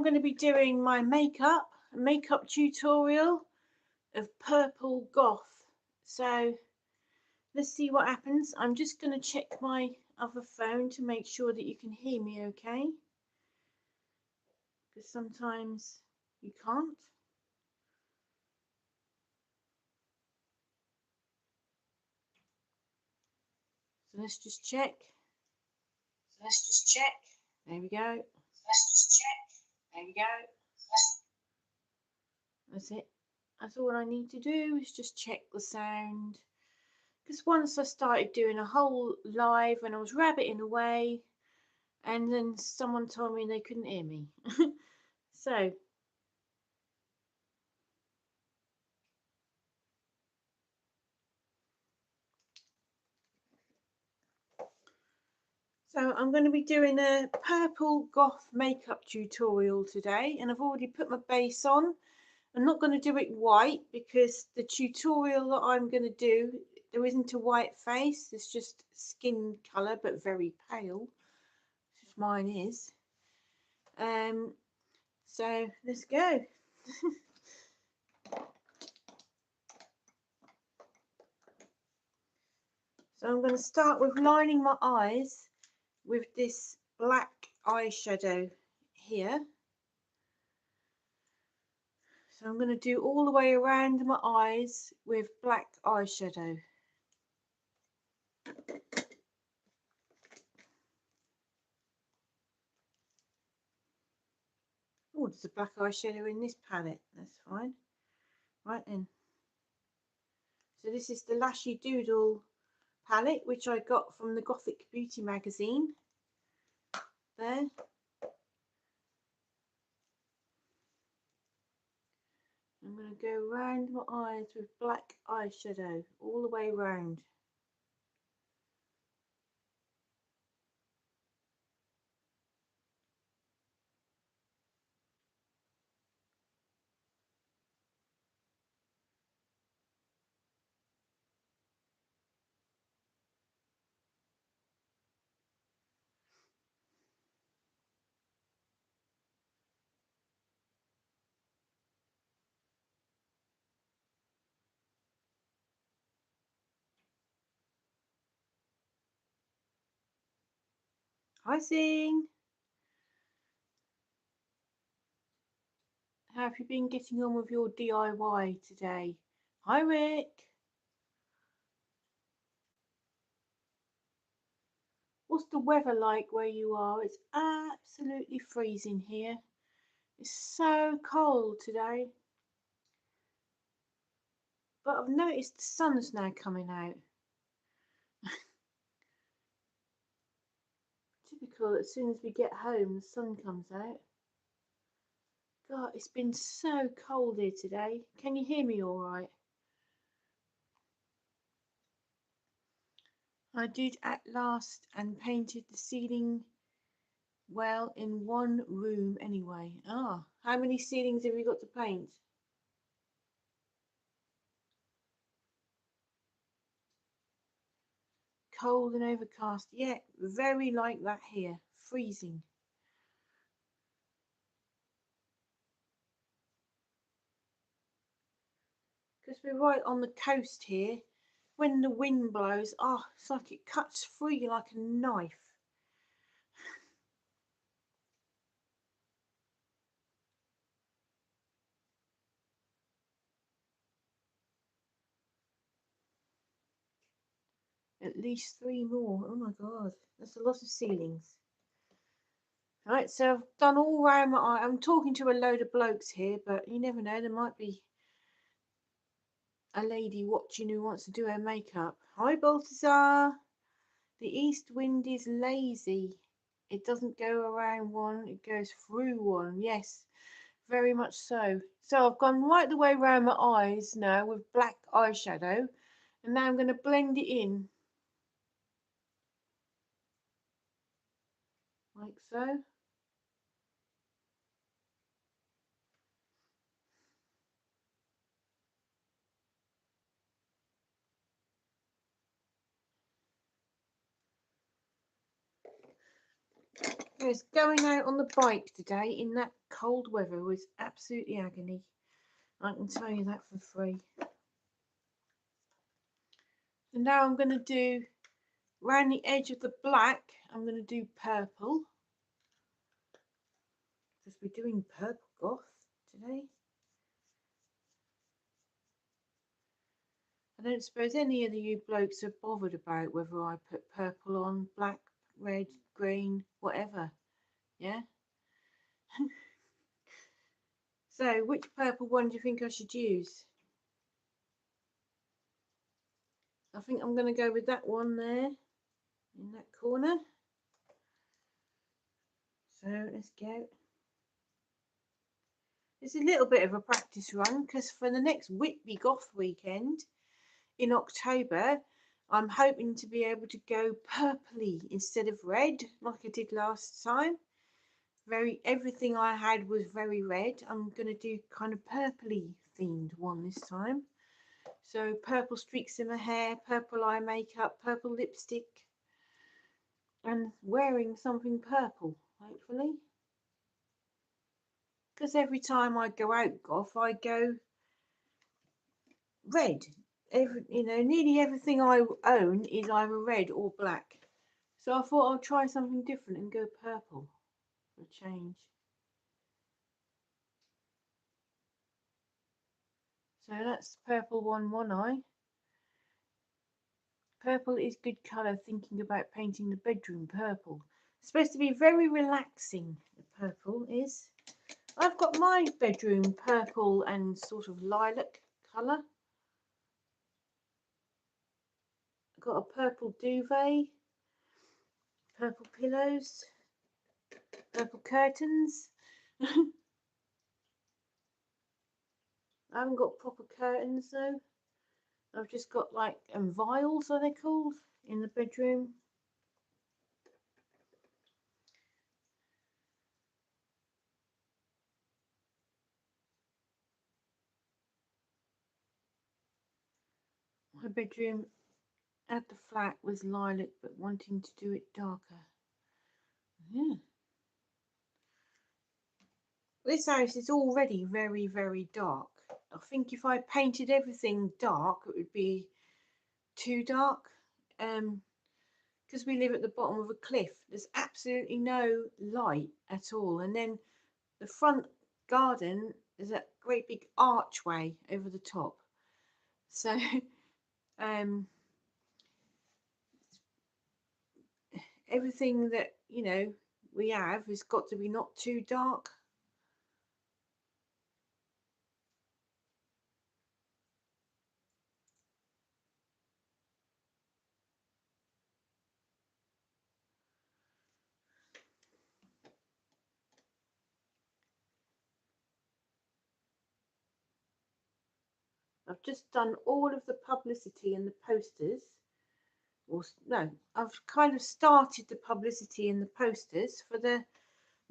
going to be doing my makeup tutorial of purple goth. So let's see what happens. I'm just going to check my other phone to make sure that you can hear me okay, because sometimes you can't. So let's just check. There we go. That's it. That's all I need to do is just check the sound. Because once I started doing a whole live and I was rabbiting away, and then someone told me they couldn't hear me. So I'm going to be doing a purple goth makeup tutorial today, and I've already put my base on. I'm not going to do it white because the tutorial that I'm going to do, there isn't a white face, it's just skin colour but very pale, which mine is. So let's go. So I'm going to start with lining my eyes with this black eyeshadow here. So I'm going to do all the way around my eyes with black eyeshadow. Oh, there's a black eyeshadow in this palette. That's fine. Right then. So this is the Lashy Doodle palette, which I got from the Gothic Beauty magazine. There. I'm going to go around my eyes with black eyeshadow all the way round. Hi, Sing. How have you been getting on with your DIY today? Hi, Rick. What's the weather like where you are? It's absolutely freezing here. It's so cold today. But I've noticed the sun's now coming out. Typical, as soon as we get home, the sun comes out. God, it's been so cold here today. Can you hear me all right? I did at last and painted the ceiling well in one room anyway. Ah, how many ceilings have you got to paint? Cold and overcast. Yeah, very like that here. Freezing. Because we're right on the coast here. When the wind blows, it's like it cuts through you like a knife. At least 3 more. Oh my god, that's a lot of ceilings. Right, so I've done all round my eye. I'm talking to a load of blokes here, but you never know, there might be a lady watching who wants to do her makeup. Hi, Balthazar. The east wind is lazy. It doesn't go around one, it goes through one. Yes, very much so. So I've gone right the way around my eyes now with black eyeshadow, and now I'm going to blend it in. Like so. I was going out on the bike today in that cold weather was absolutely agony. I can tell you that for free. And now I'm going to do, around the edge of the black, I'm going to do purple. Because we're doing purple goth today. I don't suppose any of you blokes are bothered about whether I put purple on, black, red, green, whatever. Yeah? So, which purple one do you think I should use? I think I'm going to go with that one there, in that corner. So, let's go. It's a little bit of a practice run, because for the next Whitby Goth weekend in October, I'm hoping to be able to go purpley instead of red, like I did last time. Everything I had was very red. I'm going to do kind of purpley themed one this time. So purple streaks in my hair, purple eye makeup, purple lipstick, and wearing something purple, hopefully. Because every time I go out goth, I go red. Nearly everything I own is either red or black. So I thought I'll try something different and go purple for a change. So that's purple one eye. Purple is good colour, thinking about painting the bedroom purple. It's supposed to be very relaxing, the purple is. I've got my bedroom purple and sort of lilac colour. I've got a purple duvet, purple pillows, purple curtains. I haven't got proper curtains though. I've just got like vials, are they called, in the bedroom. My bedroom at the flat was lilac, but wanting to do it darker. Yeah. This house is already very, very dark. I think if I painted everything dark, it would be too dark. Because we live at the bottom of a cliff, there's absolutely no light at all. And then the front garden is a great big archway over the top. So, everything that, we have has got to be not too dark. I've just done all of the publicity and the posters. Or no, I've kind of started the publicity and the posters for the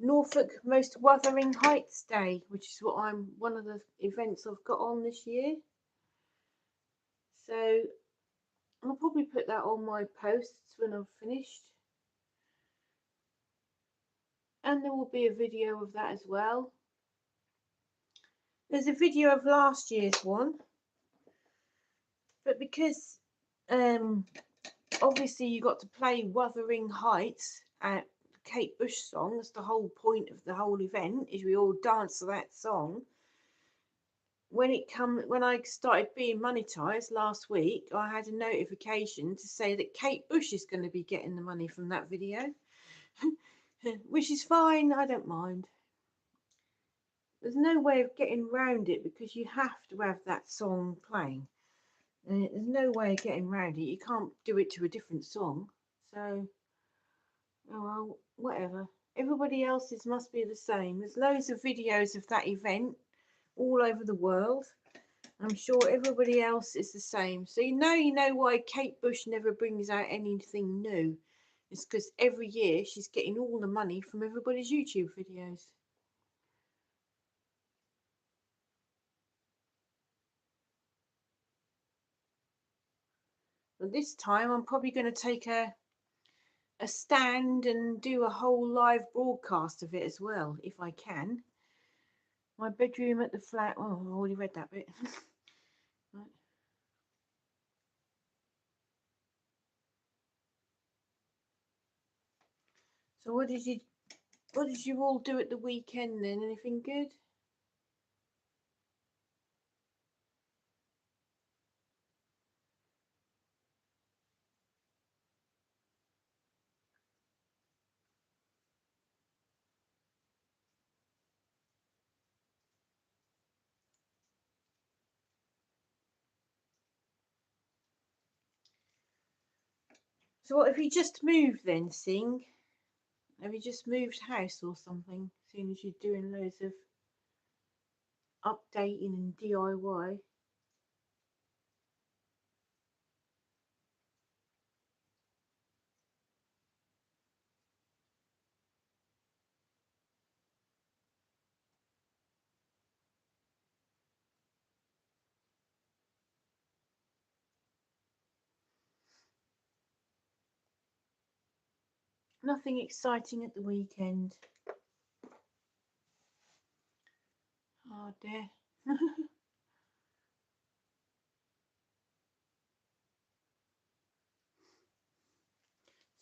Norfolk Most Wuthering Heights Day, which is one of the events I've got on this year. So I'll probably put that on my posts when I've finished. And there will be a video of that as well. There's a video of last year's one, but because obviously you got to play Wuthering Heights at Kate Bush song, that's the whole point of the whole event, is we all dance to that song. When I started being monetized last week, I had a notification to say that Kate Bush is going to be getting the money from that video. Which is fine, I don't mind. There's no way of getting around it because you have to have that song playing. There's no way of getting around it. You can't do it to a different song. So, oh well, whatever. Everybody else's must be the same. There's loads of videos of that event all over the world. I'm sure everybody else is the same. So you know why Kate Bush never brings out anything new. It's because every year she's getting all the money from everybody's YouTube videos. But this time I'm probably going to take a stand and do a whole live broadcast of it as well, if I can. My bedroom at the flat. Oh, I already read that bit. Right. So what did you all do at the weekend then? Anything good? So what have you just moved then, Sing? Have you just moved house or something? Seeing as you're doing loads of updating and DIY. Nothing exciting at the weekend. Oh dear.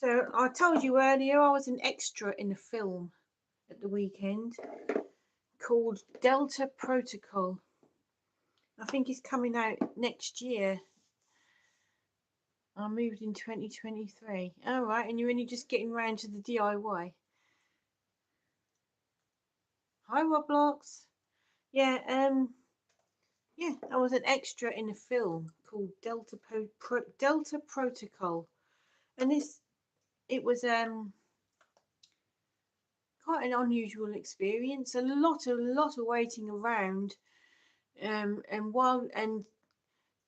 So I told you earlier I was an extra in a film at the weekend called Delta Protocol. I think it's coming out next year. I moved in 2023. All right, and you're only just getting round to the DIY. Hi, Roblox. Yeah, yeah, I was an extra in a film called Delta Protocol, and it was quite an unusual experience. A lot of waiting around, and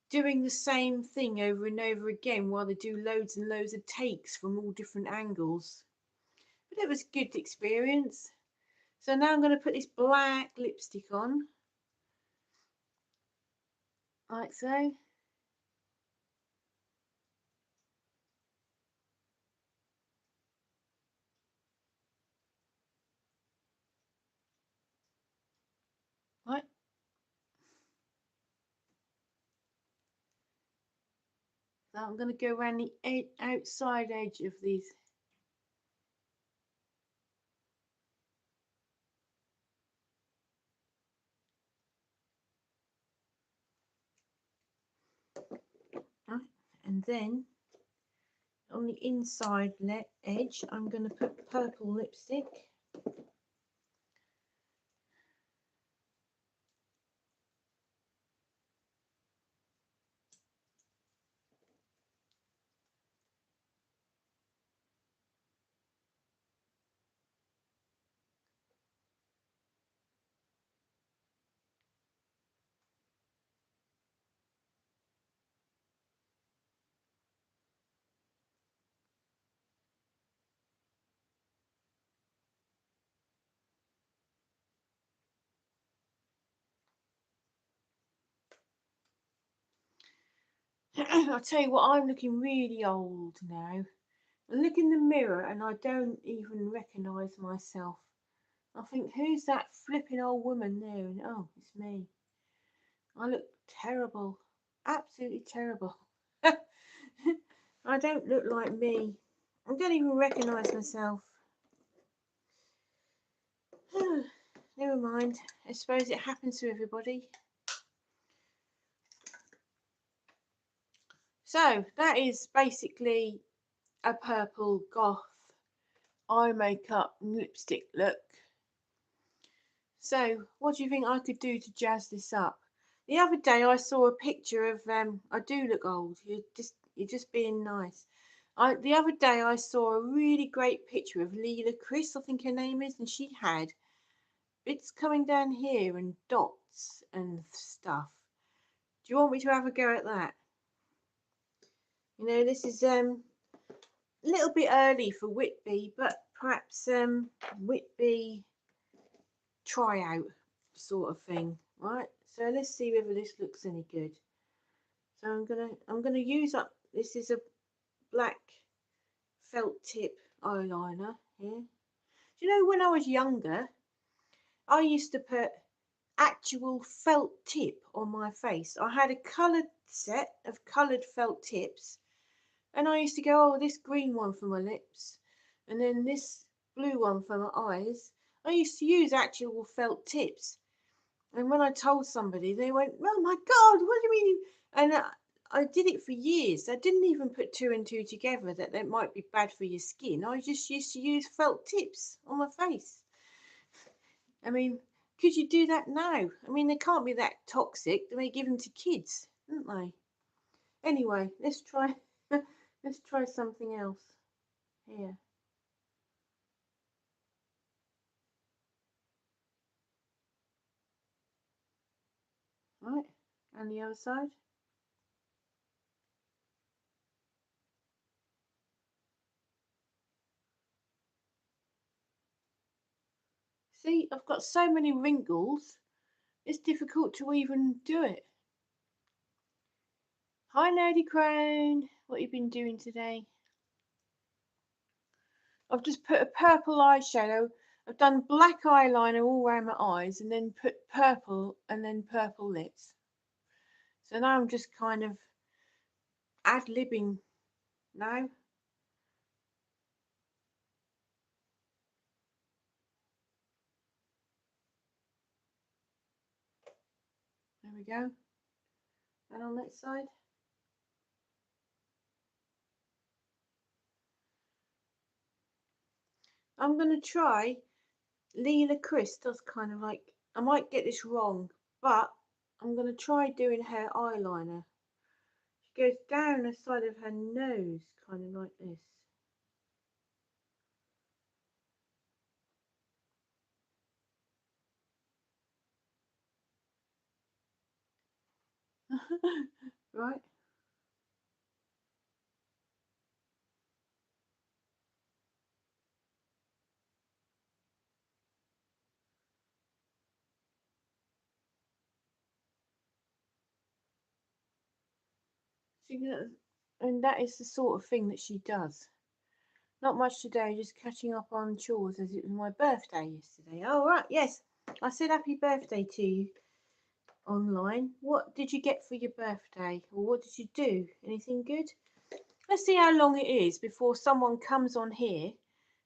doing the same thing over and over again while they do loads and loads of takes from all different angles. But it was a good experience. So now I'm going to put this black lipstick on, like so. Right. So I'm going to go around the outside edge of these. Right. And then on the inside edge, I'm going to put purple lipstick. I'll tell you what, I'm looking really old now. I look in the mirror and I don't even recognise myself. I think, who's that flipping old woman there? And oh, it's me. I look terrible. Absolutely terrible. I don't look like me. I don't even recognise myself. Never mind. I suppose it happens to everybody. So that is basically a purple goth eye makeup and lipstick look. So what do you think I could do to jazz this up? The other day I saw a picture of I do look old. You're just being nice. The other day I saw a really great picture of Leela Chris, I think her name is, and she had bits coming down here and dots and stuff. Do you want me to have a go at that? This is a little bit early for Whitby, but perhaps Whitby tryout sort of thing, right? So let's see whether this looks any good. So I'm gonna use up. This is a black felt tip eyeliner here. Do you know when I was younger, I used to put actual felt tip on my face. I had a coloured set of coloured felt tips, and I used to go, oh, this green one for my lips, and then this blue one for my eyes. I used to use actual felt tips. And when I told somebody, they went, oh my God, what do you mean? And I did it for years. I didn't even put two and two together that that might be bad for your skin. I just used to use felt tips on my face. I mean, could you do that now? I mean, they can't be that toxic. They give them to kids, don't they? Anyway, let's try. Let's try something else here. Right, and the other side. See, I've got so many wrinkles. It's difficult to even do it. Hi, Nerdy Crone. What you been doing today? I've just put a purple eyeshadow. I've done black eyeliner all around my eyes and then put purple and then purple lips. So now I'm just kind of ad-libbing now. There we go. And on that side. I'm going to try Leela Chris does kind of like, I might get this wrong, but I'm going to try doing her eyeliner. She goes down the side of her nose, kind of like this. Right? And that is the sort of thing that she does. Not much today, just catching up on chores as it was my birthday yesterday. Oh, right, yes. I said happy birthday to you online. What did you get for your birthday? Or what did you do? Anything good? Let's see how long it is before someone comes on here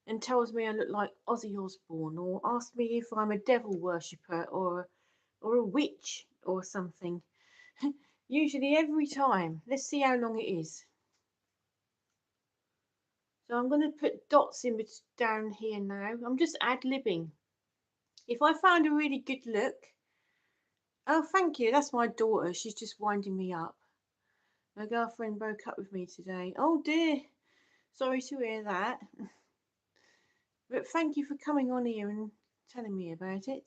and tells me I look like Ozzy Osbourne or asks me if I'm a devil worshipper or a witch or something. Usually every time. Let's see how long it is. So I'm going to put dots in down here now. I'm just ad-libbing. If I found a really good look, oh, thank you. That's my daughter. She's just winding me up. My girlfriend broke up with me today. Oh dear. Sorry to hear that. But thank you for coming on here and telling me about it.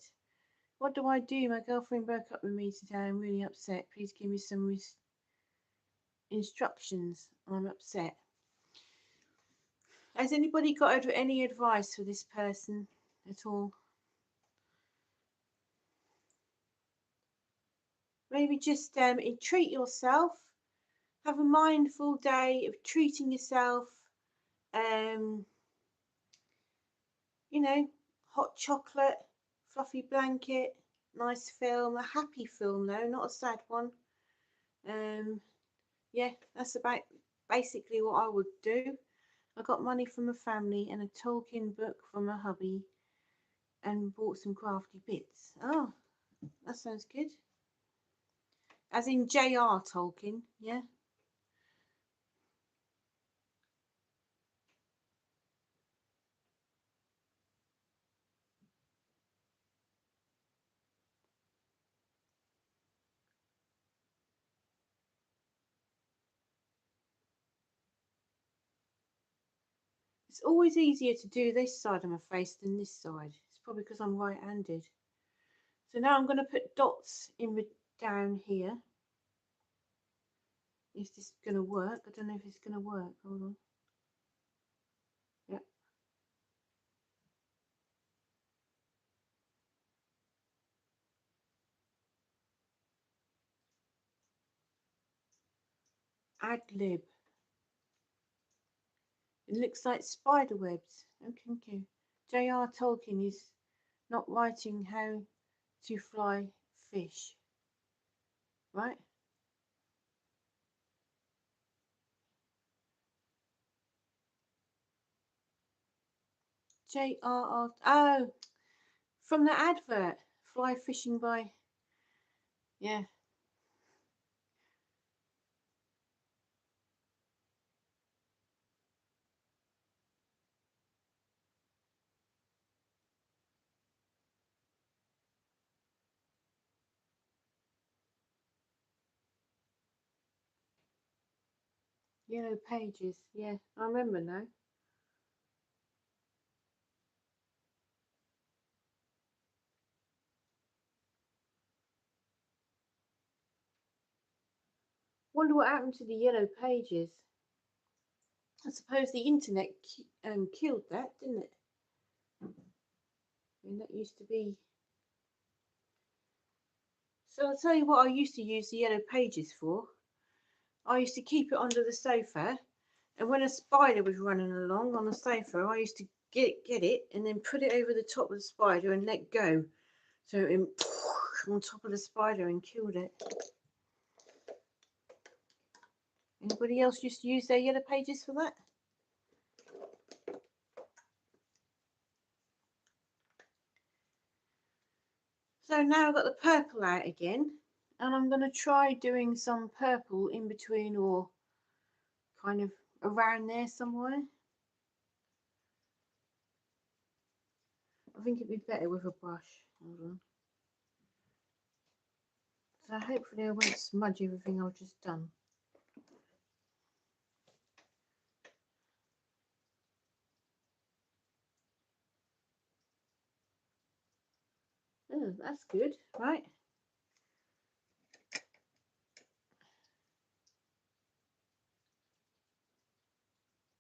What do I do? My girlfriend broke up with me today. I'm really upset. Please give me some instructions. I'm upset. Has anybody got any advice for this person at all? Maybe just treat yourself. Have a mindful day of treating yourself. Um, you know, hot chocolate, fluffy blanket, nice film, a happy film though, not a sad one. Um, yeah, that's about basically what I would do. I got money from a family and a Tolkien book from a hubby and bought some crafty bits. Oh, that sounds good. As in J.R. Tolkien, yeah. It's always easier to do this side of my face than this side. It's probably because I'm right-handed. So now I'm going to put dots in down here. Is this going to work? I don't know if it's going to work. Hold on. Yeah. Ad lib. It looks like spider webs. Oh, thank you. J.R. Tolkien is not writing how to fly fish, right? JRR. Oh, from the advert. Fly fishing by. Yeah. Yellow pages. Yeah, I remember now. Wonder what happened to the yellow pages. I suppose the internet killed that, didn't it? I mean, that used to be. So I'll tell you what I used to use the yellow pages for. I used to keep it under the sofa, and when a spider was running along on the sofa, I used to get it and then put it over the top of the spider and let go, so it on top of the spider and killed it. Anybody else used to use their yellow pages for that? So now I've got the purple out again, and I'm going to try doing some purple in between or kind of around there somewhere. I think it'd be better with a brush. Hold on. So hopefully I won't smudge everything I've just done. Oh, that's good, right?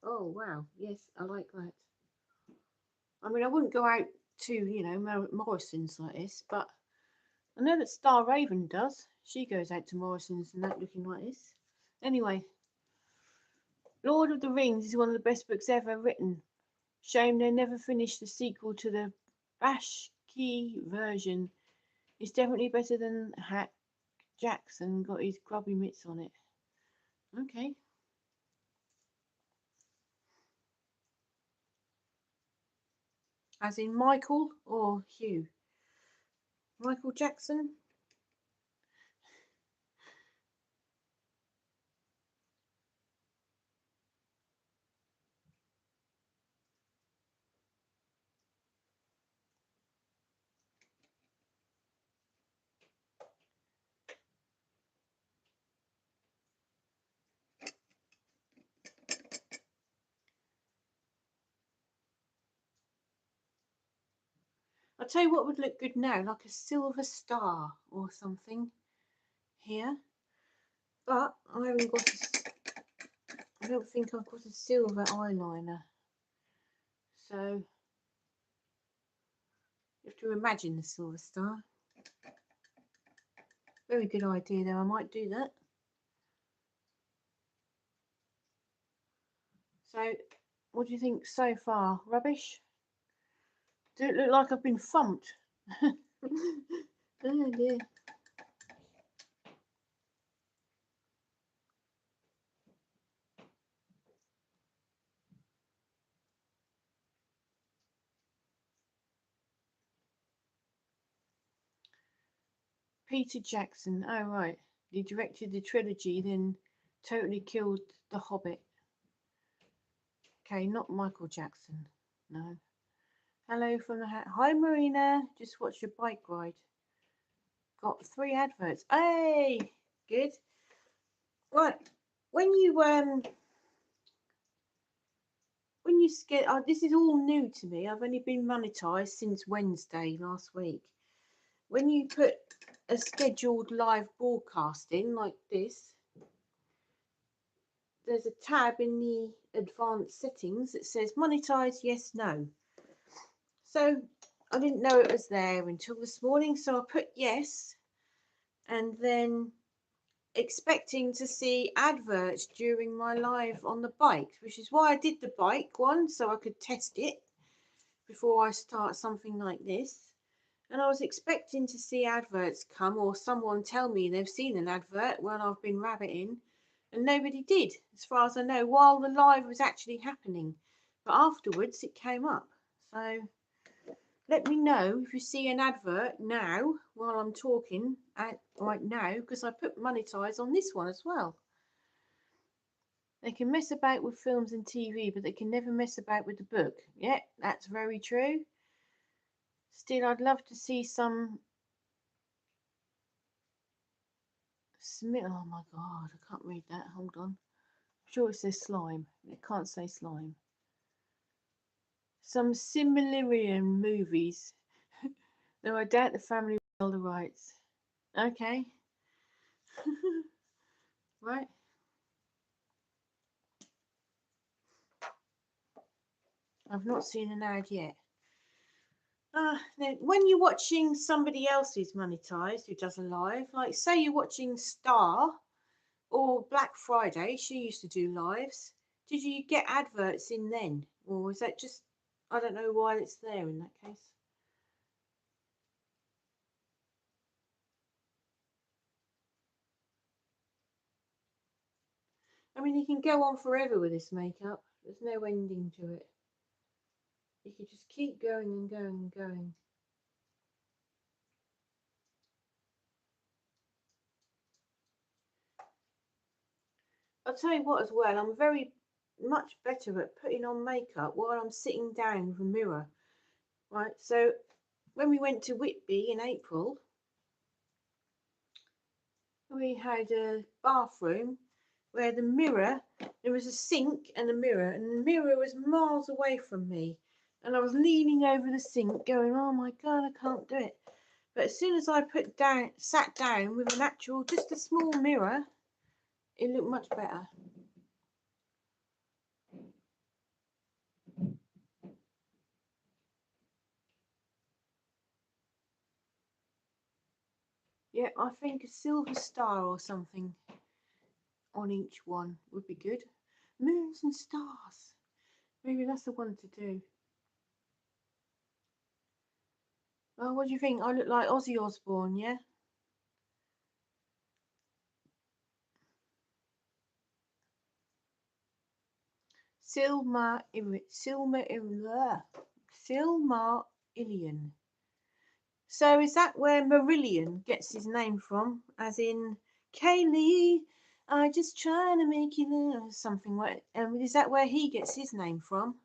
Oh wow, yes, I like that. I mean, I wouldn't go out to, Morrison's like this, but I know that Star Raven does. She goes out to Morrison's and that looking like this. Anyway, Lord of the Rings is one of the best books ever written. Shame they never finished the sequel to the Bashki version. It's definitely better than Hack Jackson got his grubby mitts on it. Okay. As in Michael or Hugh? Michael Jackson? I'll tell you what would look good now, like a silver star or something here. But I haven't got I don't think I've got a silver eyeliner. So you have to imagine the silver star. Very good idea though, I might do that. So what do you think so far? Rubbish? Does it look like I've been thumped? Oh dear. Peter Jackson. Oh right. He directed the trilogy, then totally killed The Hobbit. Okay, not Michael Jackson. No. Hello from the hat. Hi Marina. Just watched your bike ride. Got 3 adverts. Hey, good. Right. When you get this is all new to me. I've only been monetized since Wednesday last week. When you put a scheduled live broadcast in like this, there's a tab in the advanced settings that says monetize, yes, no. So I didn't know it was there until this morning, so I put yes, and then expecting to see adverts during my live on the bike, which is why I did the bike one, so I could test it before I start something like this. and I was expecting to see adverts come or someone tell me they've seen an advert when I've been rabbiting, and nobody did, as far as I know, while the live was actually happening. But afterwards it came up. So let me know if you see an advert now while I'm talking right now, because I put monetize on this one as well. They can mess about with films and TV, but they can never mess about with the book. Yeah, that's very true. Still, I'd love to see some. Oh my god, I can't read that. Hold on. I'm sure it says slime. It can't say slime. Some Similarian movies. Though I doubt the family will the rights. Okay. Right. I've not seen an ad yet. Then when you're watching somebody else's monetized who does a live, like say you're watching Star or Black Friday, she used to do lives. Did you get adverts in then? Or is that just, I don't know why it's there in that case. I mean, you can go on forever with this makeup. There's no ending to it. You could just keep going and going and going. I'll tell you what as well, I'm very much better at putting on makeup while I'm sitting down with a mirror. Right, so when we went to Whitby in April, we had a bathroom where the mirror, there was a sink and a mirror, and the mirror was miles away from me. And I was leaning over the sink going, oh my God, I can't do it. But as soon as I sat down with an actual, just a small mirror, it looked much better. Yeah, I think a silver star or something on each one would be good. Moons and stars. Maybe that's the one to do. Oh, what do you think? I look like Ozzy Osbourne, yeah? Silmarillion. So is that where Marillion gets his name from? As in, Kaylee, I just trying to make you love something. Is that where he gets his name from?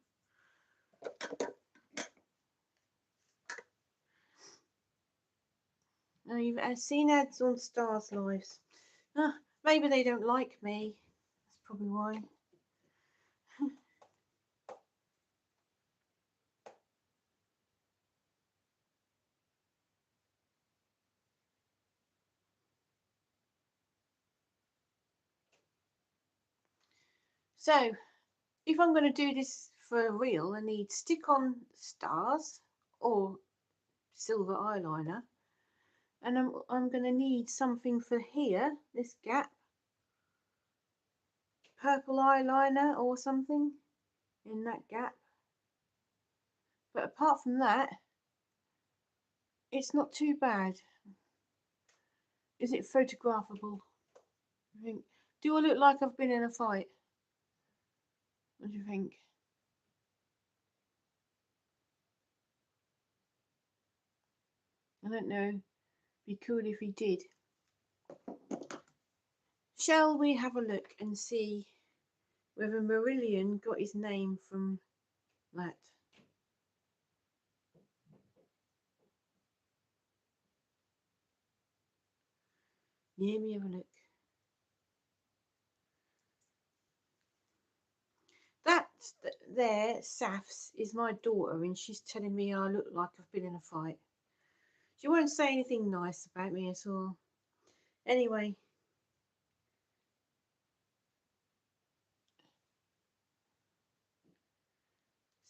I've seen ads on Stars Lives. Maybe they don't like me. That's probably why. So, if I'm going to do this for real, I need stick-on stars or silver eyeliner, and I'm going to need something for here, this gap, purple eyeliner or something in that gap. But apart from that, it's not too bad. Is it photographable? I think. Do I look like I've been in a fight? What do you think? I don't know. Be cool if he did. Shall we have a look and see whether Marillion got his name from that? Let me have a look. That there, Safs, is my daughter, and she's telling me I look like I've been in a fight. She won't say anything nice about me at all. Anyway.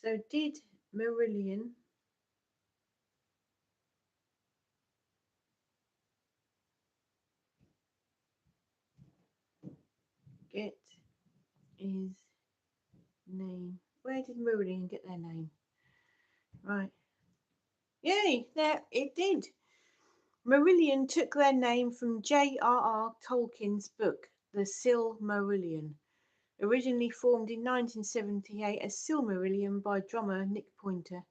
So did Marillion get his name? Where did Marillion get their name? Right. Yay, there it did. Marillion took their name from J.R.R. Tolkien's book, The Silmarillion, originally formed in 1978 as Silmarillion by drummer Nick Pointer.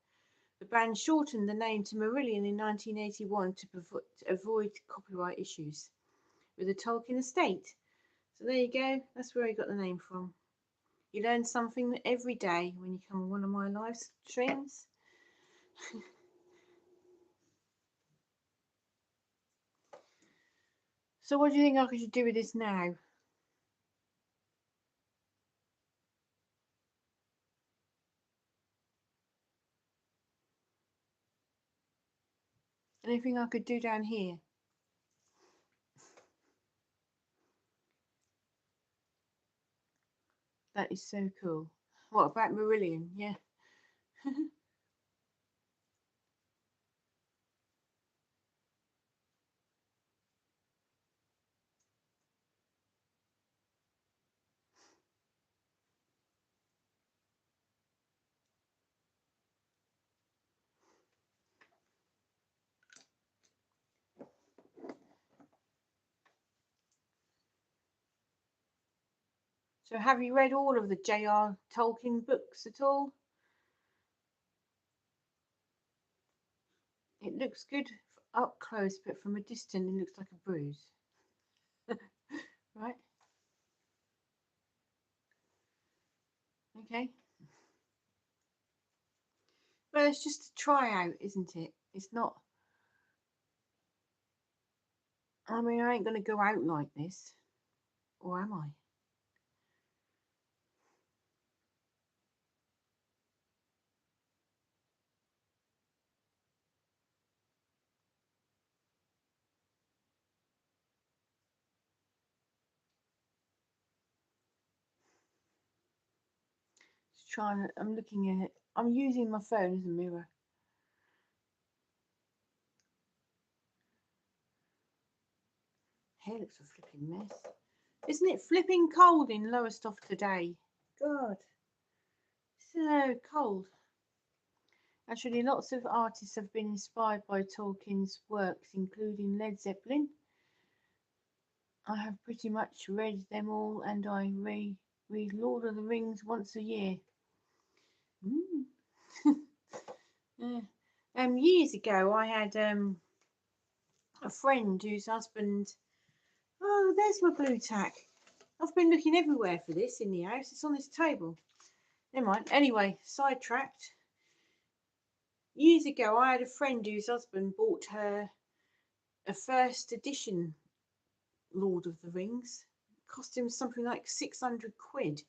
The band shortened the name to Marillion in 1981 to avoid copyright issues with the Tolkien estate. So there you go, that's where he got the name from. You learn something every day when you come on one of my live streams. So what do you think I should do with this now? Anything I could do down here? That is so cool. What about Marillion? Yeah. So have you read all of the J.R. Tolkien books at all? It looks good up close, but from a distance it looks like a bruise. Right? Okay. Well, it's just a try out, isn't it? It's not. I mean, I ain't going to go out like this. Or am I? Just trying. I'm looking at it. I'm using my phone as a mirror. Hair looks a flipping mess. Isn't it flipping cold in Lowestoft today? God, so cold. Actually, lots of artists have been inspired by Tolkien's works, including Led Zeppelin. I have pretty much read them all, and I read Lord of the Rings once a year. Mm. Yeah. Years ago, I had a friend whose husband. Oh, there's my blue tack. I've been looking everywhere for this in the house. It's on this table. Never mind. Anyway, sidetracked. Years ago, I had a friend whose husband bought her a first edition Lord of the Rings. It cost him something like 600 quid.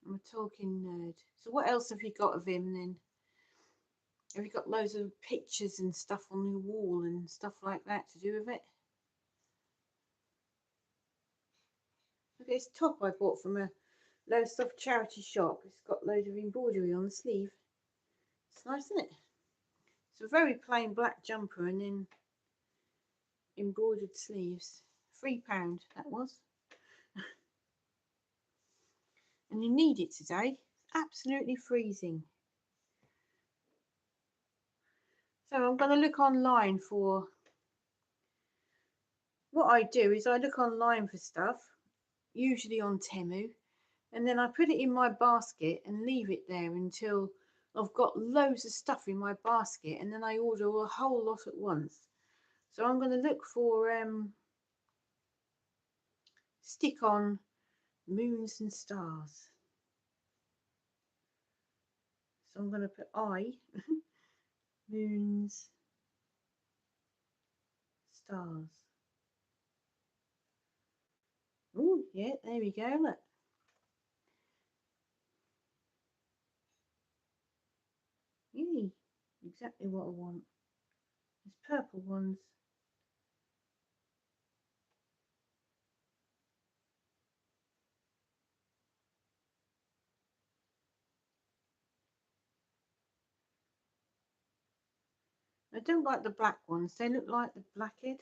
I'm a Tolkien nerd. So what else have you got of him then? Have you got loads of pictures and stuff on the wall and stuff like that to do with it? Look at this top I bought from a low stuff charity shop. It's got loads of embroidery on the sleeve. It's nice, isn't it? It's a very plain black jumper and then embroidered sleeves. £3 that was. And you need it today. It's absolutely freezing. So I'm going to look online for. What I do is I look online for stuff, usually on Temu, and then I put it in my basket and leave it there until I've got loads of stuff in my basket, and then I order a whole lot at once. So I'm going to look for stick on moons and stars. So I'm going to put moons, stars. Oh, yeah, there we go. Look. Yay, exactly what I want. There's purple ones. I don't like the black ones. They look like the blackhead.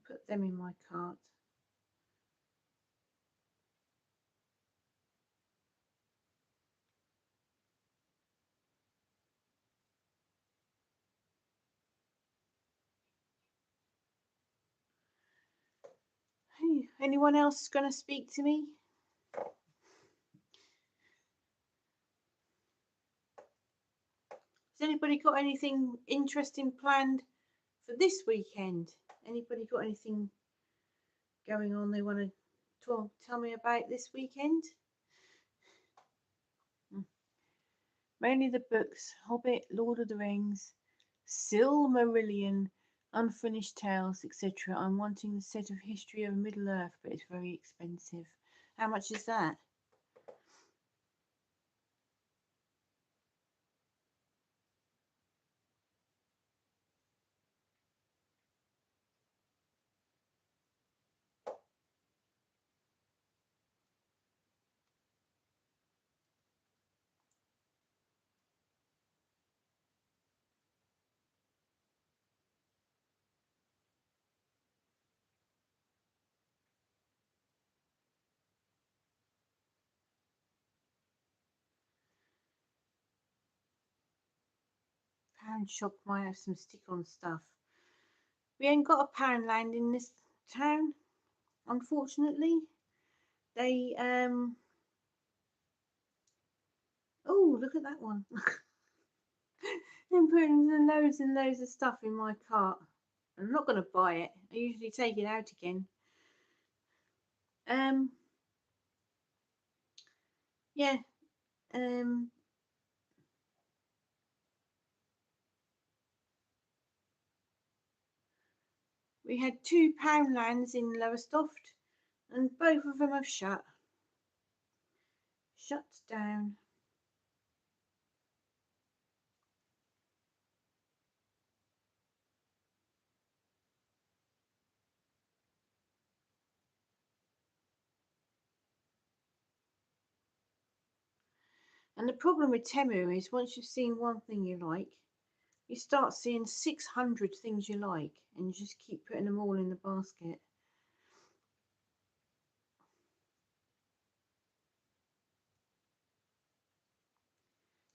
put them in my cart. Hey, anyone else going to speak to me? Has anybody got anything interesting planned for this weekend? Anybody got anything going on they want to tell me about this weekend? Mainly the books: Hobbit, Lord of the Rings, Silmarillion, Unfinished Tales, etc. I'm wanting the set of History of Middle Earth, but it's very expensive. How much is that? Pound shop might have some stick-on stuff. We ain't got a Poundland in this town, unfortunately. They oh, look at that one. I'm putting loads and loads of stuff in my cart. I'm not going to buy it. I usually take it out again. Um, yeah. Um, we had two Poundlands in Lowestoft, and both of them have shut down. And the problem with Temu is once you've seen one thing you like, you start seeing 600 things you like, and you just keep putting them all in the basket.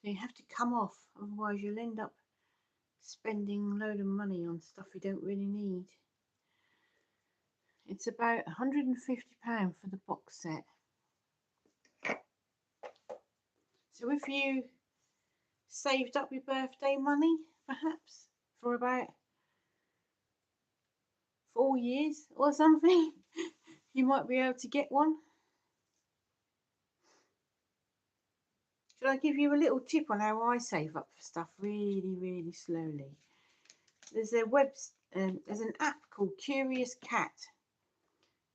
So you have to come off, otherwise you'll end up spending a load of money on stuff you don't really need. It's about £150 for the box set. So if you saved up your birthday money, perhaps for about 4 years or something, you might be able to get one. Should I give you a little tip on how I save up for stuff really, really slowly? There's there's an app called Curious Cat,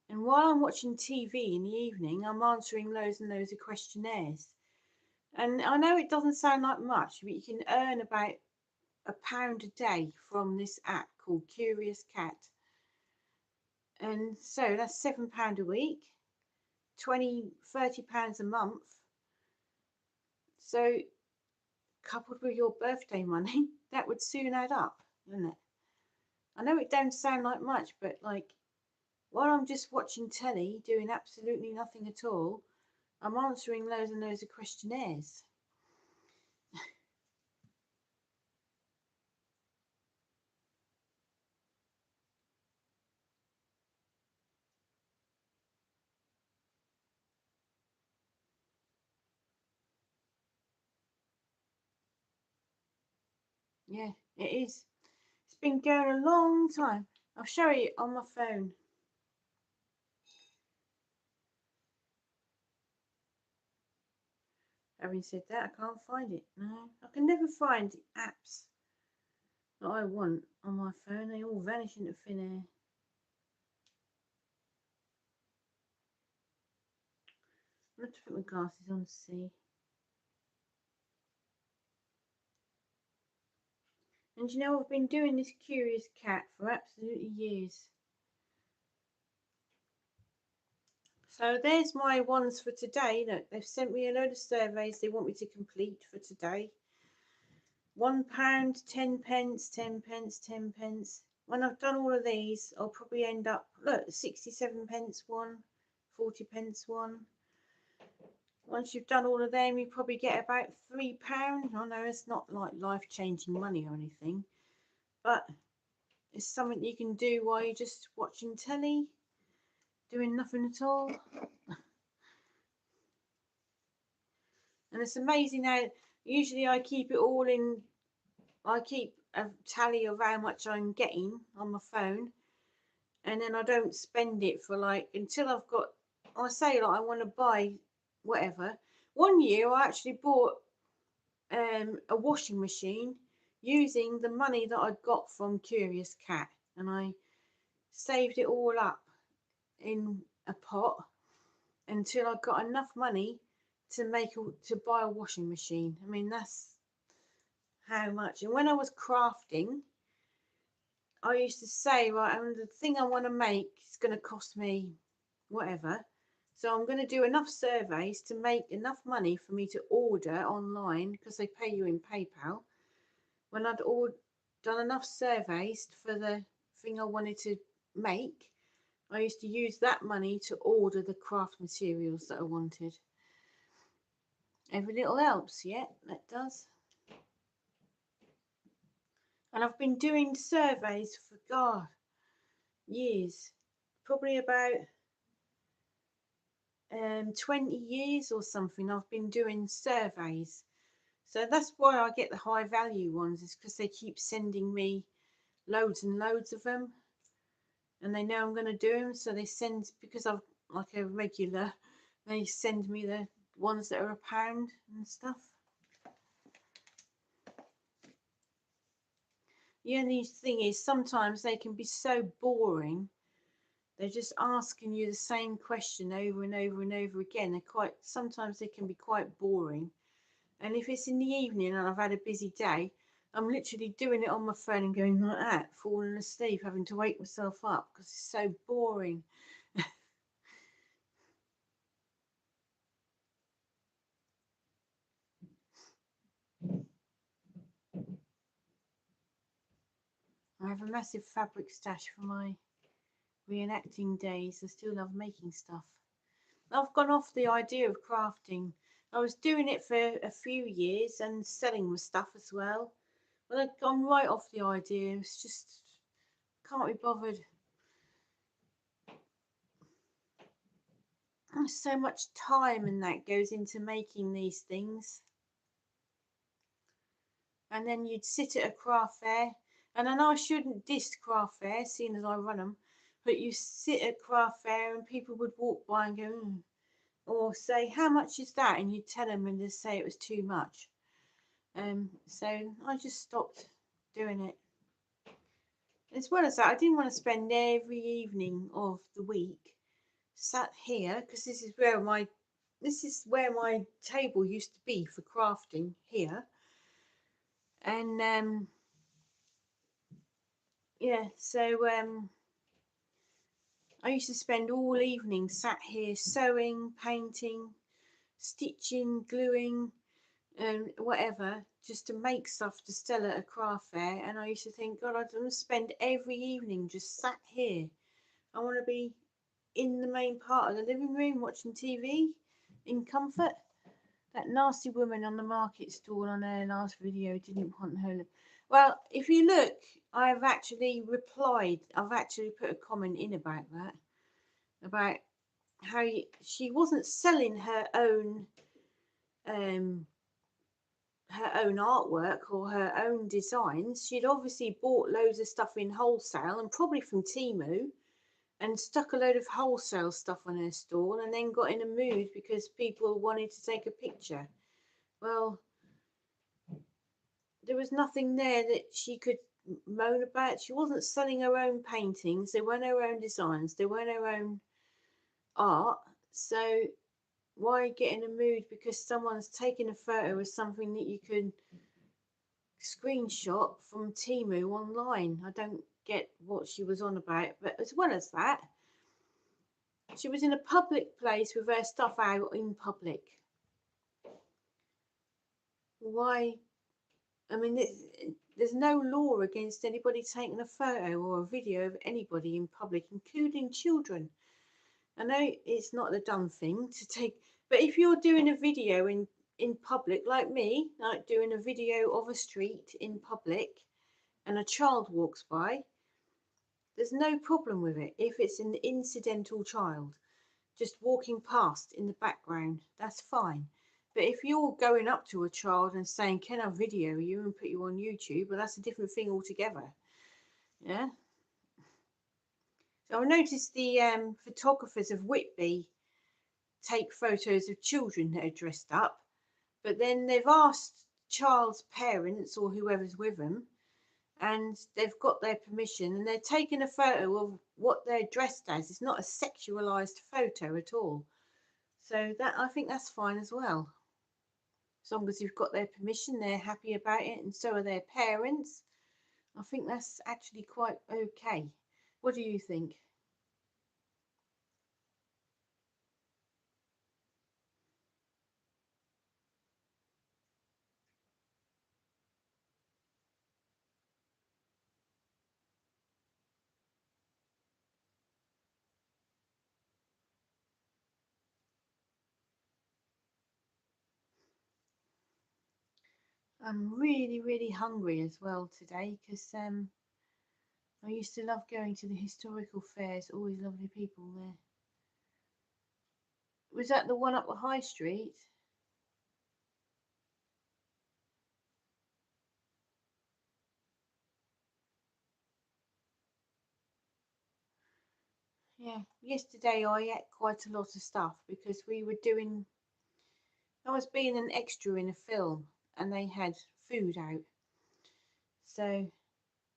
and while I'm watching TV in the evening, I'm answering loads and loads of questionnaires. And I know it doesn't sound like much, but you can earn about £1 a day from this app called Curious Cat. And so that's £7 a week, £30 a month. So coupled with your birthday money, that would soon add up, wouldn't it? I know it don't sound like much, but like while I'm just watching telly, doing absolutely nothing at all, I'm answering loads and loads of questionnaires. Yeah, it is. It's been going a long time. I'll show you on my phone. Having said that, I can't find it. No, I can never find apps that I want on my phone. They all vanish into thin air. I'm going to put my glasses on to see. And you know, I've been doing this Curious Cat for absolutely years. So there's my ones for today. Look, they've sent me a load of surveys they want me to complete for today. £1, 10 pence, 10 pence, 10 pence. when I've done all of these, I'll probably end up, look, 67 pence one, 40 pence one. Once you've done all of them, you probably get about £3. I know it's not like life-changing money or anything, but it's something you can do while you're just watching telly, doing nothing at all. And it's amazing how usually I keep it all in, I keep a tally of how much I'm getting on my phone, and then I don't spend it for like until I've got, I say like I want to buy whatever. One year I actually bought a washing machine using the money that I'd got from Curious Cat, and I saved it all up in a pot until I got enough money to buy a washing machine. I mean, that's how much. And when I was crafting, I used to say, right, and the thing I want to make is going to cost me whatever. So I'm going to do enough surveys to make enough money for me to order online, because they pay you in PayPal. When I'd all done enough surveys for the thing I wanted to make, I used to use that money to order the craft materials that I wanted. Every little helps, yeah, that does. And I've been doing surveys for, God, years. Probably about 20 years or something. I've been doing surveys. So that's why I get the high value ones, is because they keep sending me loads and loads of them. And they know I'm going to do them. So they send, because I'm like a regular, they send me the ones that are £1 and stuff. The only thing is, sometimes they can be so boring. They're just asking you the same question over and over and over again. Sometimes they can be quite boring. And if it's in the evening and I've had a busy day, I'm literally doing it on my phone and going like that, falling asleep, having to wake myself up because it's so boring. I have a massive fabric stash for my reenacting days. I still love making stuff. I've gone off the idea of crafting. I was doing it for a few years and selling my stuff as well. But I've gone right off the idea. It's just, can't be bothered. There's so much time and that goes into making these things. And then you'd sit at a craft fair, and I know I shouldn't diss craft fairs, seeing as I run them, but you sit at craft fair and people would walk by and go, or say, how much is that? And you'd tell them and they'd say it was too much. So I just stopped doing it. As well as that, I didn't want to spend every evening of the week sat here, because this is where my table used to be for crafting here. And yeah, so I used to spend all evening sat here sewing, painting, stitching, gluing, and whatever, just to make stuff to sell at a craft fair. And I used to think, God, I don't spend every evening just sat here. I want to be in the main part of the living room watching TV in comfort. That nasty woman on the market stall on her last video didn't want her. Well, if you look, I've actually replied. I've actually put a comment in about that, about how she wasn't selling her own artwork or her own designs. She'd obviously bought loads of stuff in wholesale, and probably from Temu, and stuck a load of wholesale stuff on her stall, and then got in a mood because people wanted to take a picture. Well, there was nothing there that she could moan about. She wasn't selling her own paintings, they weren't her own designs, they weren't her own art. So why get in a mood because someone's taken a photo of something that you could screenshot from Temu online? I don't get what she was on about. But as well as that, she was in a public place with her stuff out in public. Why? I mean, there's no law against anybody taking a photo or a video of anybody in public, including children. I know it's not a done thing to take, but if you're doing a video in public, like me, like doing a video of a street in public, and a child walks by, there's no problem with it. If it's an incidental child just walking past in the background, that's fine. But if you're going up to a child and saying, "Can I video you and put you on YouTube?" well, that's a different thing altogether. Yeah. So I noticed the photographers of Whitby take photos of children that are dressed up, but then they've asked child's parents or whoever's with them, and they've got their permission, and they're taking a photo of what they're dressed as. It's not a sexualized photo at all. So that, I think that's fine as well. As long as you've got their permission, they're happy about it, and so are their parents. I think that's actually quite okay. What do you think? I'm really, really hungry as well today because I used to love going to the historical fairs. Always lovely people there. Was that the one up the high street? Yeah. Yesterday I ate quite a lot of stuff because we were doing. I was being an extra in a film, and they had food out. So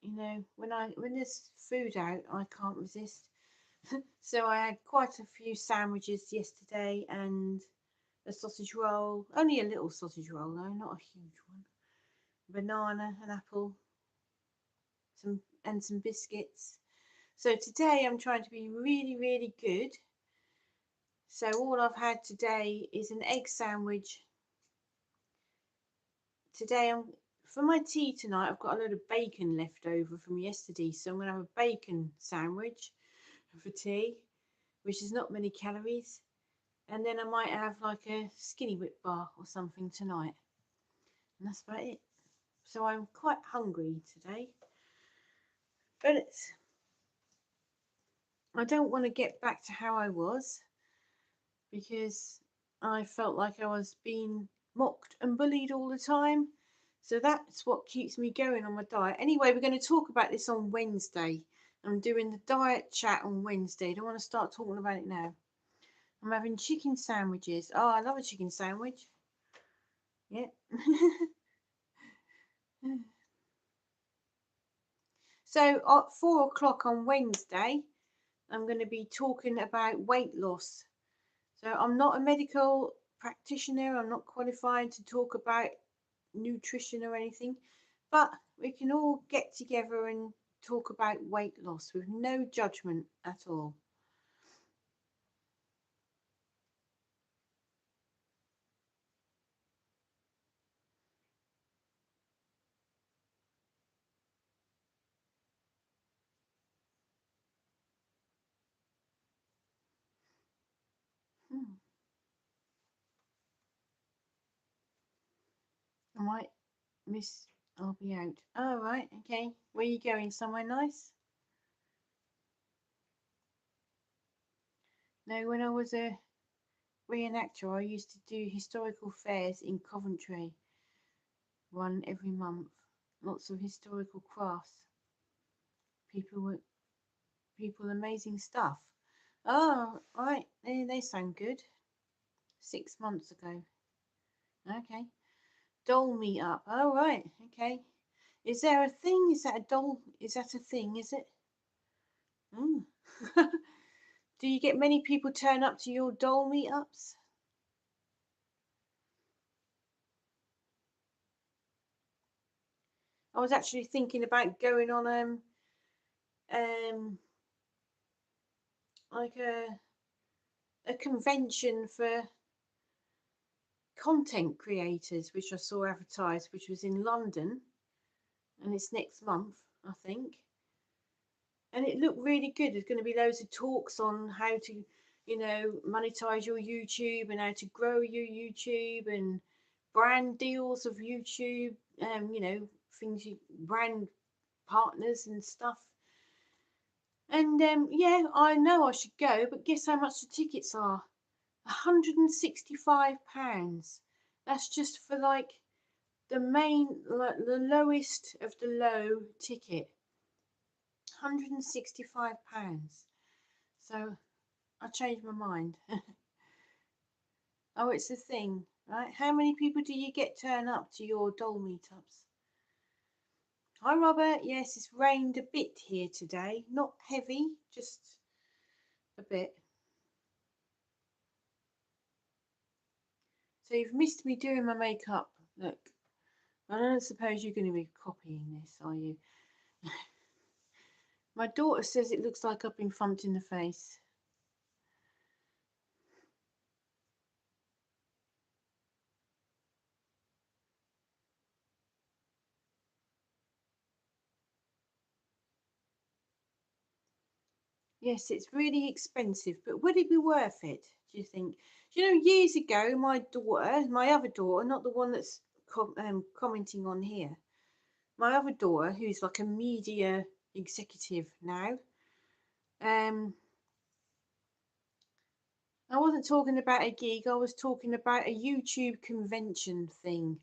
when there's food out, I can't resist. So I had quite a few sandwiches yesterday and a sausage roll. Only a little sausage roll though, not a huge one. Banana, an apple, some biscuits. So today I'm trying to be really, really good. So all I've had today is an egg sandwich. Today for my tea tonight, I've got a load of bacon left over from yesterday, so I'm going to have a bacon sandwich for tea, which is not many calories. And then I might have like a skinny whip bar or something tonight. And that's about it. So I'm quite hungry today. But I don't want to get back to how I was because I felt like I was being mocked and bullied all the time. So that's what keeps me going on my diet. Anyway, we're going to talk about this on Wednesday. I'm doing the diet chat on Wednesday. I don't want to start talking about it now. I'm having chicken sandwiches. Oh, I love a chicken sandwich. Yeah. So at 4 o'clock on Wednesday, I'm going to be talking about weight loss. So I'm not a medical practitioner. I'm not qualified to talk about nutrition or anything, but we can all get together and talk about weight loss with no judgment at all. Hmm. I might miss. I'll be out. All right. Okay. Where are you going? Somewhere nice? No. When I was a reenactor, I used to do historical fairs in Coventry, one every month. Lots of historical crafts. People were amazing stuff. Oh, right. They sound good. 6 months ago. Okay. Doll meet up. Oh, right. Okay. Is there a thing? Is that a doll? Is that a thing? Is it? Mm. Do you get many people turn up to your doll meetups? I was actually thinking about going on um like a convention for content creators, which I saw advertised, which was in London. and it's next month, I think. And it looked really good. There's going to be loads of talks on how to, monetize your YouTube and how to grow your YouTube and brand deals of YouTube, things you brand partners and stuff. And yeah, I know I should go, but guess how much the tickets are? £165. That's just for like the main, like the lowest of the low ticket. £165. So I changed my mind. Oh, it's a thing, right? How many people do you get turn up to your doll meetups? Hi, Robert. Yes, it's rained a bit here today. Not heavy, just a bit. So you've missed me doing my makeup. Look, I don't suppose you're going to be copying this, are you? My daughter says it looks like I've been thumped in the face. Yes, it's really expensive, but would it be worth it, do you think? Years ago, my daughter, my other daughter, not the one that's commenting on here, my other daughter, who's like a media executive now, um, I wasn't talking about a gig, I was talking about a YouTube convention thing,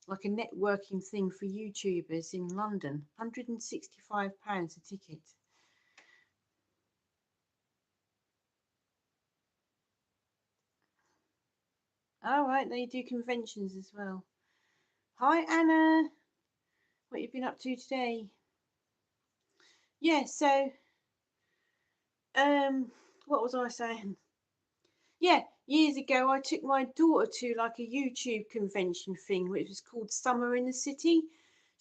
like a networking thing for YouTubers in London. £165 a ticket. All right, they do conventions as well. Hi, Anna. What you been up to today? Yeah, so what was I saying? Yeah, years ago I took my daughter to like a YouTube convention thing, which was called Summer in the City.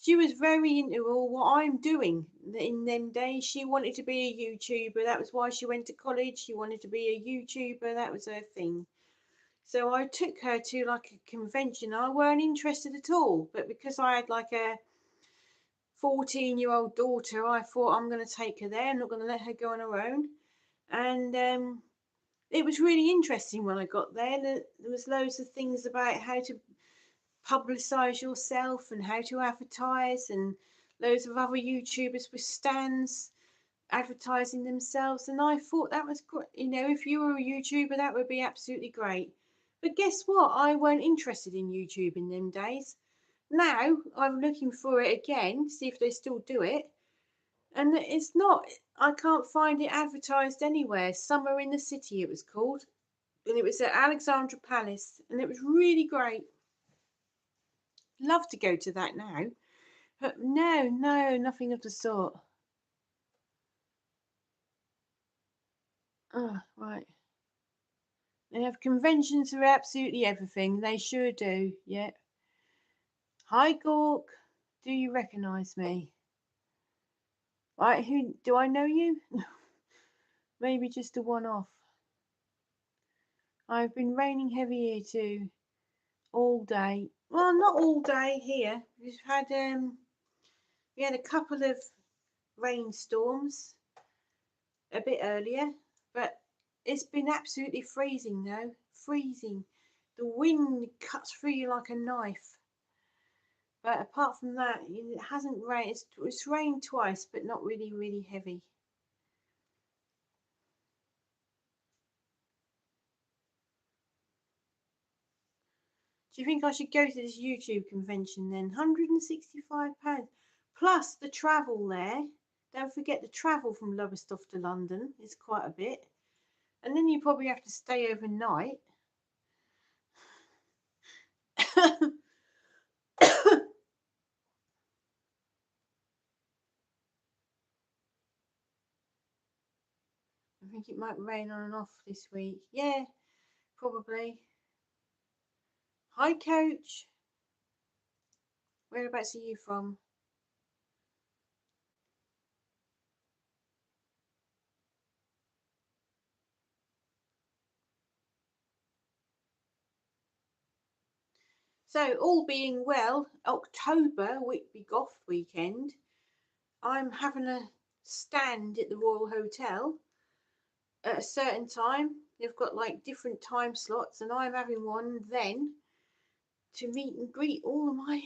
She was very into all what I'm doing in them days. She wanted to be a YouTuber. That was why she went to college. She wanted to be a YouTuber. That was her thing. So I took her to like a convention. I weren't interested at all, but because I had like a 14-year-old daughter, I thought I'm going to take her there. I'm not going to let her go on her own. And it was really interesting when I got there. There was loads of things about how to publicize yourself and how to advertise, and loads of other YouTubers with stands advertising themselves. And I thought that was great. If you were a YouTuber, that would be absolutely great. But guess what? I weren't interested in YouTube in them days. Now I'm looking for it again, see if they still do it. And it's not, I can't find it advertised anywhere. Summer in the City, it was called. And it was at Alexandra Palace. And it was really great. Love to go to that now. But no, nothing of the sort. Oh, right. They have conventions for absolutely everything. They sure do. Yeah. Hi, Gork. Do you recognise me? Right, who do I know you? Maybe just a one off. I've been raining heavy here too. All day. Well, not all day here. We had a couple of rainstorms a bit earlier, but it's been absolutely freezing though. Freezing. The wind cuts through you like a knife. But apart from that, it hasn't rained. It's rained twice, but not really, really heavy. Do you think I should go to this YouTube convention then? £165 plus the travel there. Don't forget the travel from Lowestoft to London is quite a bit. And then you probably have to stay overnight. I think it might rain on and off this week. Yeah, probably. Hi, Coach. Whereabouts are you from? So, all being well, October Whitby Goth weekend, I'm having a stand at the Royal Hotel at a certain time. They've got like different time slots, and I'm having one then to meet and greet all of my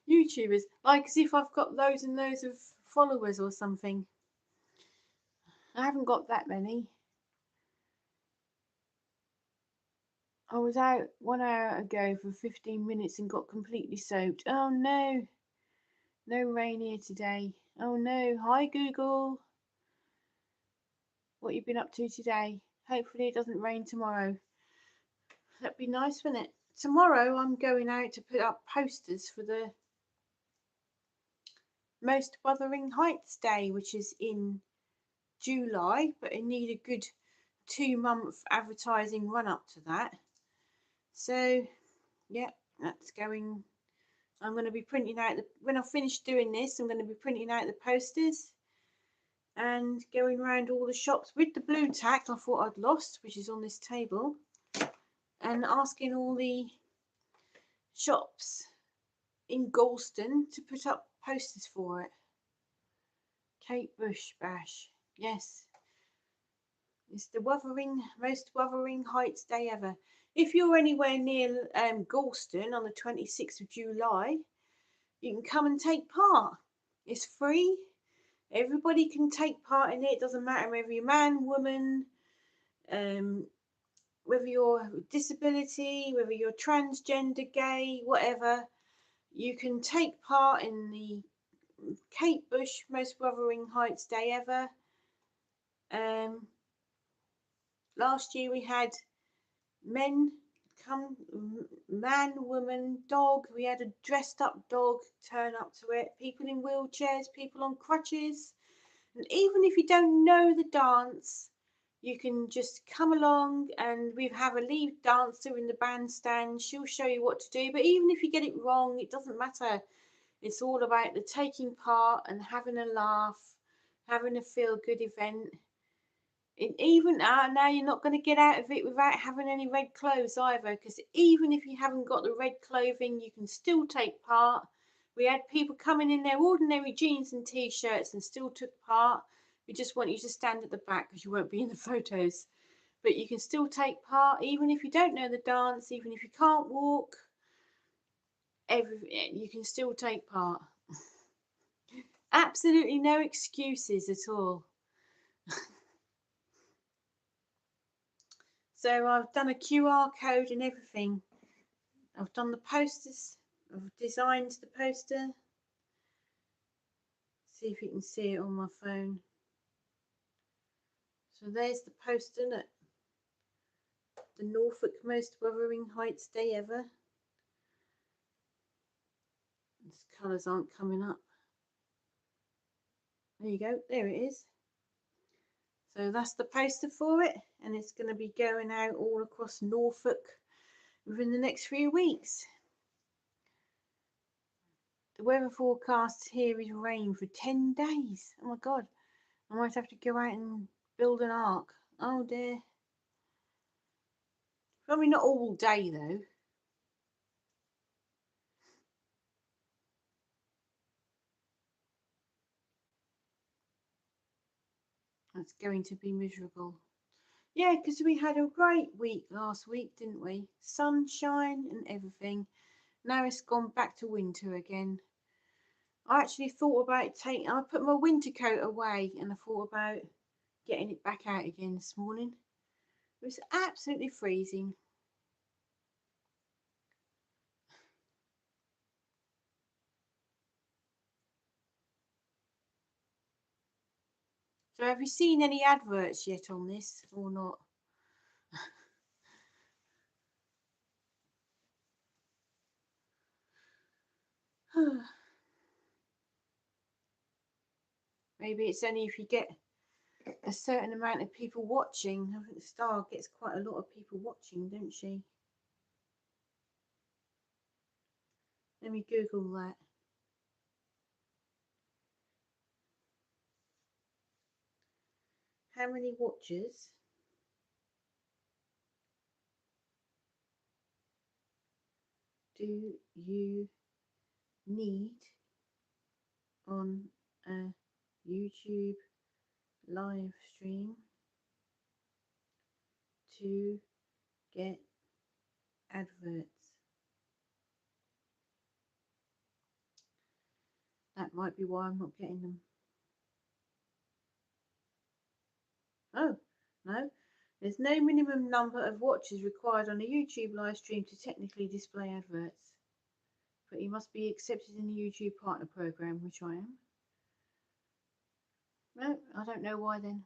YouTubers, like as if I've got loads and loads of followers or something. I haven't got that many. I was out 1 hour ago for 15 minutes and got completely soaked. Oh no, no rain here today. Oh no, hi Google. What you been up to today? Hopefully it doesn't rain tomorrow. That'd be nice, wouldn't it? Tomorrow I'm going out to put up posters for the Most Wuthering Heights Day, which is in July, but I need a good 2 month advertising run up to that. So yeah, that's going. I'm going to be printing out when I finish doing this, I'm going to be printing out the posters and going around all the shops with the blue tack I thought I'd lost, which is on this table, and asking all the shops in Galston to put up posters for it. Kate Bush Bash. Yes. It's the most Wuthering Heights Day ever. If you're anywhere near Galston on the 26th of July, you can come and take part. It's free. Everybody can take part in it. It doesn't matter whether you're man, woman, whether you're disability, whether you're transgender, gay, whatever. You can take part in the Kate Bush Most Wuthering Heights Day ever. Last year we had men come, man, woman, dog. We had a dressed up dog turn up to it. People in wheelchairs, people on crutches. And even if you don't know the dance, you can just come along, and we have a lead dancer in the bandstand. She'll show you what to do. But even if you get it wrong, it doesn't matter. It's all about the taking part and having a laugh, having a feel good event. And even now, you're not going to get out of it without having any red clothes either, because even if you haven't got the red clothing, you can still take part. We had people coming in their ordinary jeans and t-shirts and still took part. We just want you to stand at the back because you won't be in the photos. But you can still take part, even if you don't know the dance, even if you can't walk. You can still take part. Absolutely no excuses at all. So I've done a QR code and everything. I've done the posters. I've designed the poster. See if you can see it on my phone. So there's the poster, look. The Norfolk Most Wuthering Heights Day Ever. These colours aren't coming up. There you go, there it is. So that's the poster for it, and it's going to be going out all across Norfolk within the next few weeks. The weather forecast here is rain for 10 days. Oh my god, I might have to go out and build an ark. Oh dear. Probably not all day though. It's going to be miserable. Yeah, because we had a great week last week, didn't we? Sunshine and everything. Now it's gone back to winter again. I actually thought about I put my winter coat away and I thought about getting it back out again this morning. It was absolutely freezing. So have you seen any adverts yet on this or not? Maybe it's only if you get a certain amount of people watching. I think the Star gets quite a lot of people watching, don't she? Let me Google that. How many watchers do you need on a YouTube live stream to get adverts? That might be why I'm not getting them. Oh, no. There's no minimum number of watches required on a YouTube live stream to technically display adverts. But you must be accepted in the YouTube Partner Program, which I am. No, I don't know why then.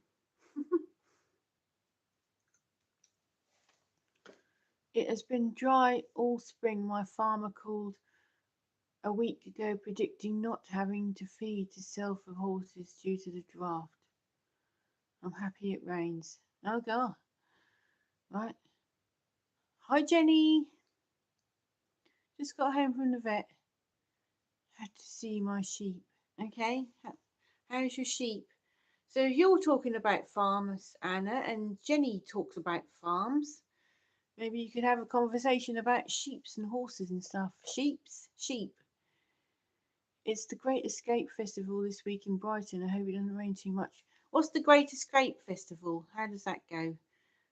It has been dry all spring. My farmer called a week ago predicting not having to feed to sell for horses due to the draft. I'm happy it rains. Oh God. Right. Hi Jenny. Just got home from the vet. Had to see my sheep. Okay. How's your sheep? So you're talking about farms, Anna, and Jenny talks about farms. Maybe you could have a conversation about sheeps and horses and stuff. Sheep. It's the Great Escape Festival this week in Brighton. I hope it doesn't rain too much. What's the Great Escape Festival? How does that go?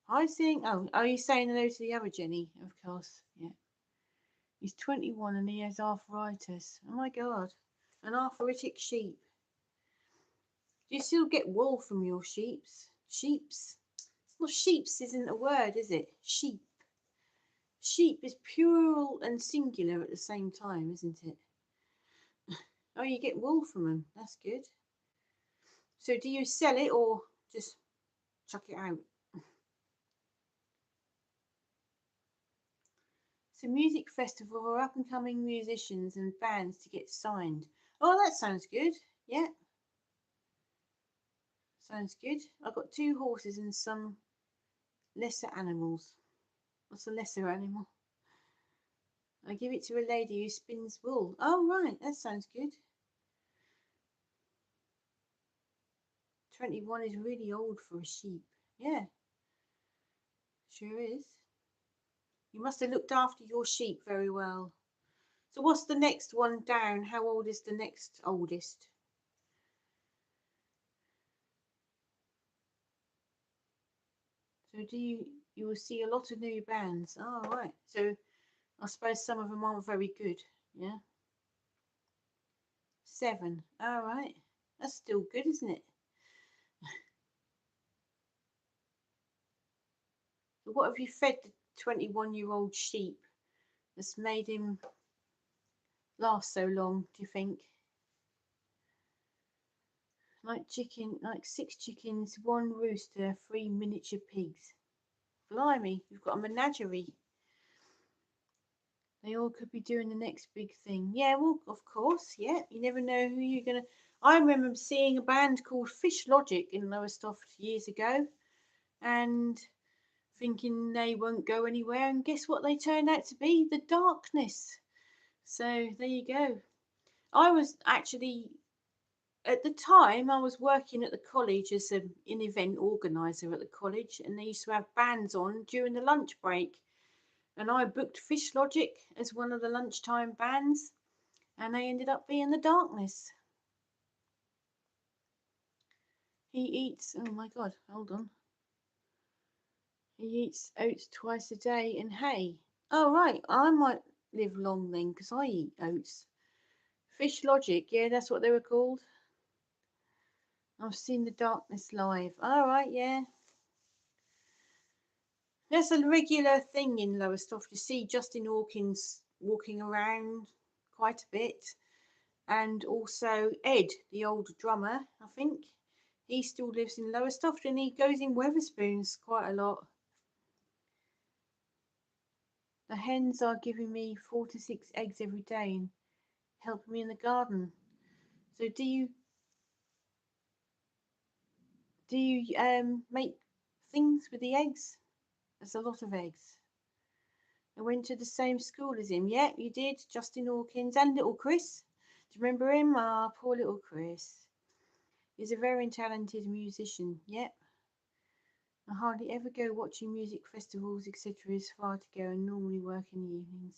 I think. Oh, are you saying hello to the other Jenny? Of course. Yeah. He's 21 and he has arthritis. Oh my God. An arthritic sheep. Do you still get wool from your sheeps? Sheeps? Well, sheeps isn't a word, is it? Sheep. Sheep is plural and singular at the same time, isn't it? Oh, you get wool from them. That's good. So do you sell it or just chuck it out? It's a music festival for up and coming musicians and bands to get signed. Oh, that sounds good. Yeah, sounds good. I've got 2 horses and some lesser animals. What's a lesser animal? I give it to a lady who spins wool. Oh, right, that sounds good. 21 is really old for a sheep. Yeah, sure is. You must have looked after your sheep very well. So what's the next one down? How old is the next oldest? So you will see a lot of new bands. Oh, right. So I suppose some of them aren't very good. Yeah. 7. All right. That's still good, isn't it? So what have you fed the 21-year-old sheep that's made him last so long, do you think? Like 6 chickens, 1 rooster, 3 miniature pigs. Blimey, you've got a menagerie. They all could be doing the next big thing. Yeah, well, of course, yeah. You never know who you're gonna. I remember seeing a band called Fish Logic in Lowestoft years ago, and thinking they won't go anywhere. And guess what? They turned out to be the Darkness. So there you go. I was actually at the time I was working at the college as an event organizer at the college, and they used to have bands on during the lunch break. And I booked Fish Logic as one of the lunchtime bands, and they ended up being the Darkness. He eats, oh my God, hold on. He eats oats twice a day and hay. Oh, right, I might live long then because I eat oats. Fish Logic, yeah, that's what they were called. I've seen the Darkness live. All right, yeah. That's a regular thing in Lowestoft. You see Justin Hawkins walking around quite a bit, and also Ed, the old drummer, I think. He still lives in Lowestoft and he goes in Weatherspoons quite a lot. The hens are giving me 4 to 6 eggs every day and helping me in the garden. So do you make things with the eggs? That's a lot of eggs. I went to the same school as him. Yeah, you did. Justin Hawkins and little Chris. Do you remember him? Ah, poor little Chris. He's a very talented musician. Yep. I hardly ever go watching music festivals, etc. It's far to go and normally work in the evenings.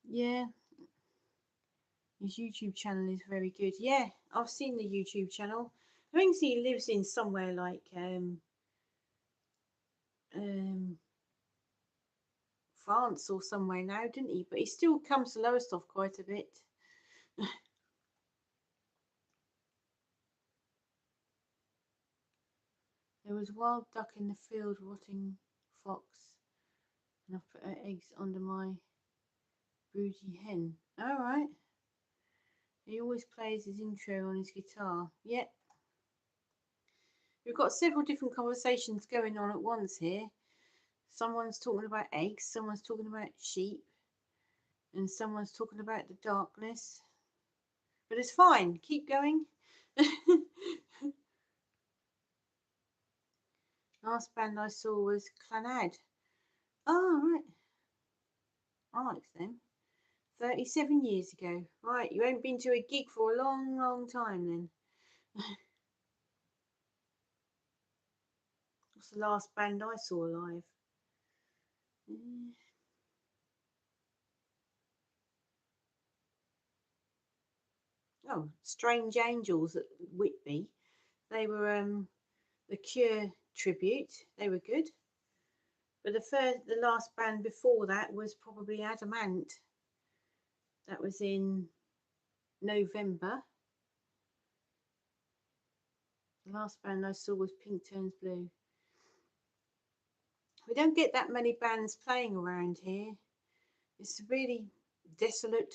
Yeah, his YouTube channel is very good. Yeah, I've seen the YouTube channel. I think he lives in somewhere like um, France or somewhere now, didn't he? But he still comes to Lowestoft quite a bit. There was wild duck in the field rotting fox, and I've put her eggs under my broody hen. All right. He always plays his intro on his guitar. Yep. We've got several different conversations going on at once here. Someone's talking about eggs, someone's talking about sheep, and someone's talking about the darkness. But it's fine. Keep going. Last band I saw was Clanad. Oh, right. I like them. 37 years ago. Right, you ain't been to a gig for a long, long time then. What's the last band I saw live? Oh, Strange Angels at Whitby. They were the Cure tribute. They were good. But the last band before that was probably Adamant. That was in November. The last band I saw was Pink Turns Blue. We don't get that many bands playing around here. It's a really desolate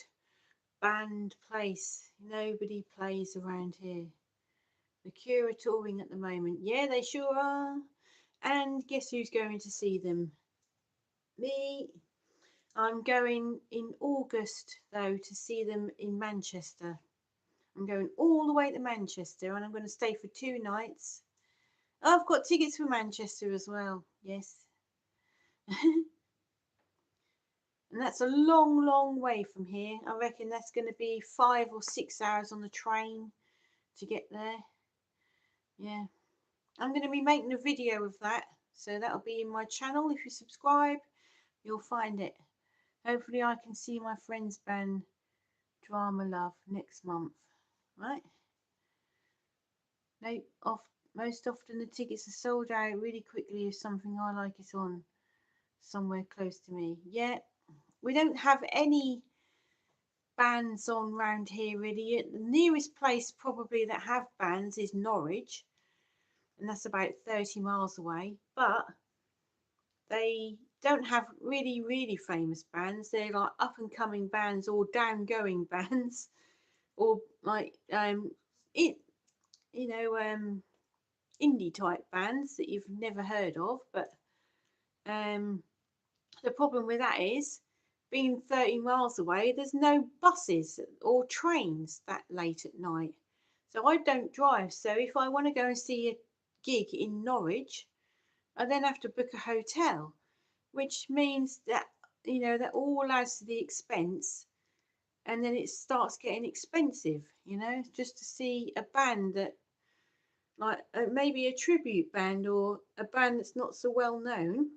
band place. Nobody plays around here. The Cure are touring at the moment. Yeah, they sure are. And guess who's going to see them? Me. I'm going in August, though, to see them in Manchester. I'm going all the way to Manchester, and I'm going to stay for 2 nights. Oh, I've got tickets for Manchester as well. Yes. And that's a long, long way from here. I reckon that's going to be 5 or 6 hours on the train to get there. Yeah. I'm going to be making a video of that. So that'll be in my channel. If you subscribe, you'll find it. Hopefully I can see my friend's band Drama Love next month. Right? Most often the tickets are sold out really quickly if something I like is on somewhere close to me. Yeah, we don't have any bands on round here really. The nearest place probably that have bands is Norwich, and that's about 30 miles away, but they don't have really famous bands. They're like up and coming bands or down going bands, or like it you know indie type bands that you've never heard of. But the problem with that is, being 30 miles away, there's no buses or trains that late at night. So I don't drive. So if I want to go and see a gig in Norwich, I then have to book a hotel, which means that, that all adds to the expense. And then it starts getting expensive, just to see a band that, like maybe a tribute band or a band that's not so well known,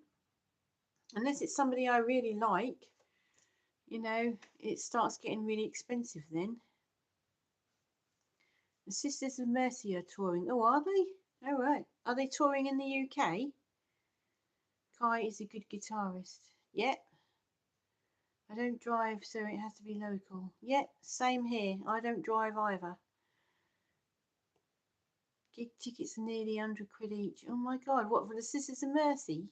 unless it's somebody I really like, it starts getting really expensive then. The Sisters of Mercy are touring. Oh, are they? Oh, right. Are they touring in the UK? Kai is a good guitarist. Yep. I don't drive, so it has to be local. Yep, same here. I don't drive either. Gig tickets are nearly 100 quid each. Oh my god, what, for the Sisters of Mercy?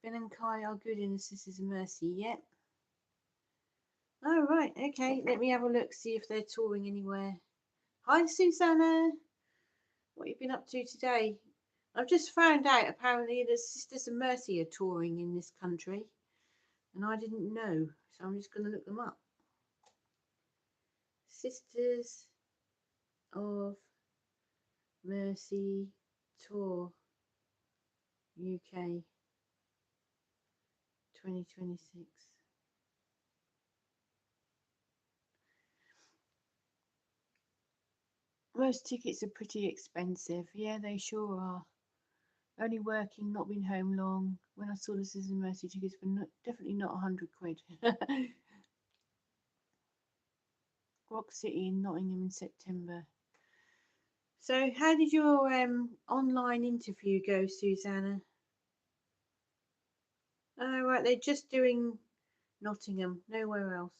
Ben and Kai are good in the Sisters of Mercy. Yep. Oh, right. Okay, let me have a look, see if they're touring anywhere. Hi, Susanna. What have you been up to today? I've just found out apparently the Sisters of Mercy are touring in this country, and I didn't know, so I'm just going to look them up. Sisters of Mercy Tour UK 2026. Most tickets are pretty expensive. Yeah, they sure are. Only working, not been home long. When I saw this as a mercy tickets for definitely not 100 quid. Rock City in Nottingham in September. So, how did your online interview go, Susanna? Oh, right, they're just doing Nottingham, nowhere else.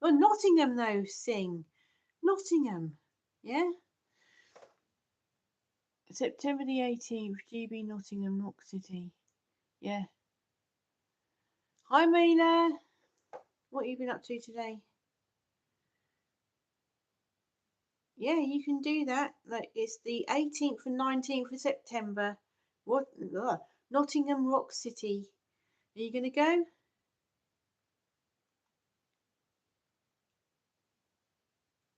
Oh, Nottingham though, sing. Nottingham, yeah? September the 18th, GB Nottingham, Rock City. Yeah. Hi, Mila. What have you been up to today? Yeah, you can do that. Like, it's the 18th and 19th of September. What? Ugh. Nottingham Rock City. Are you going to go?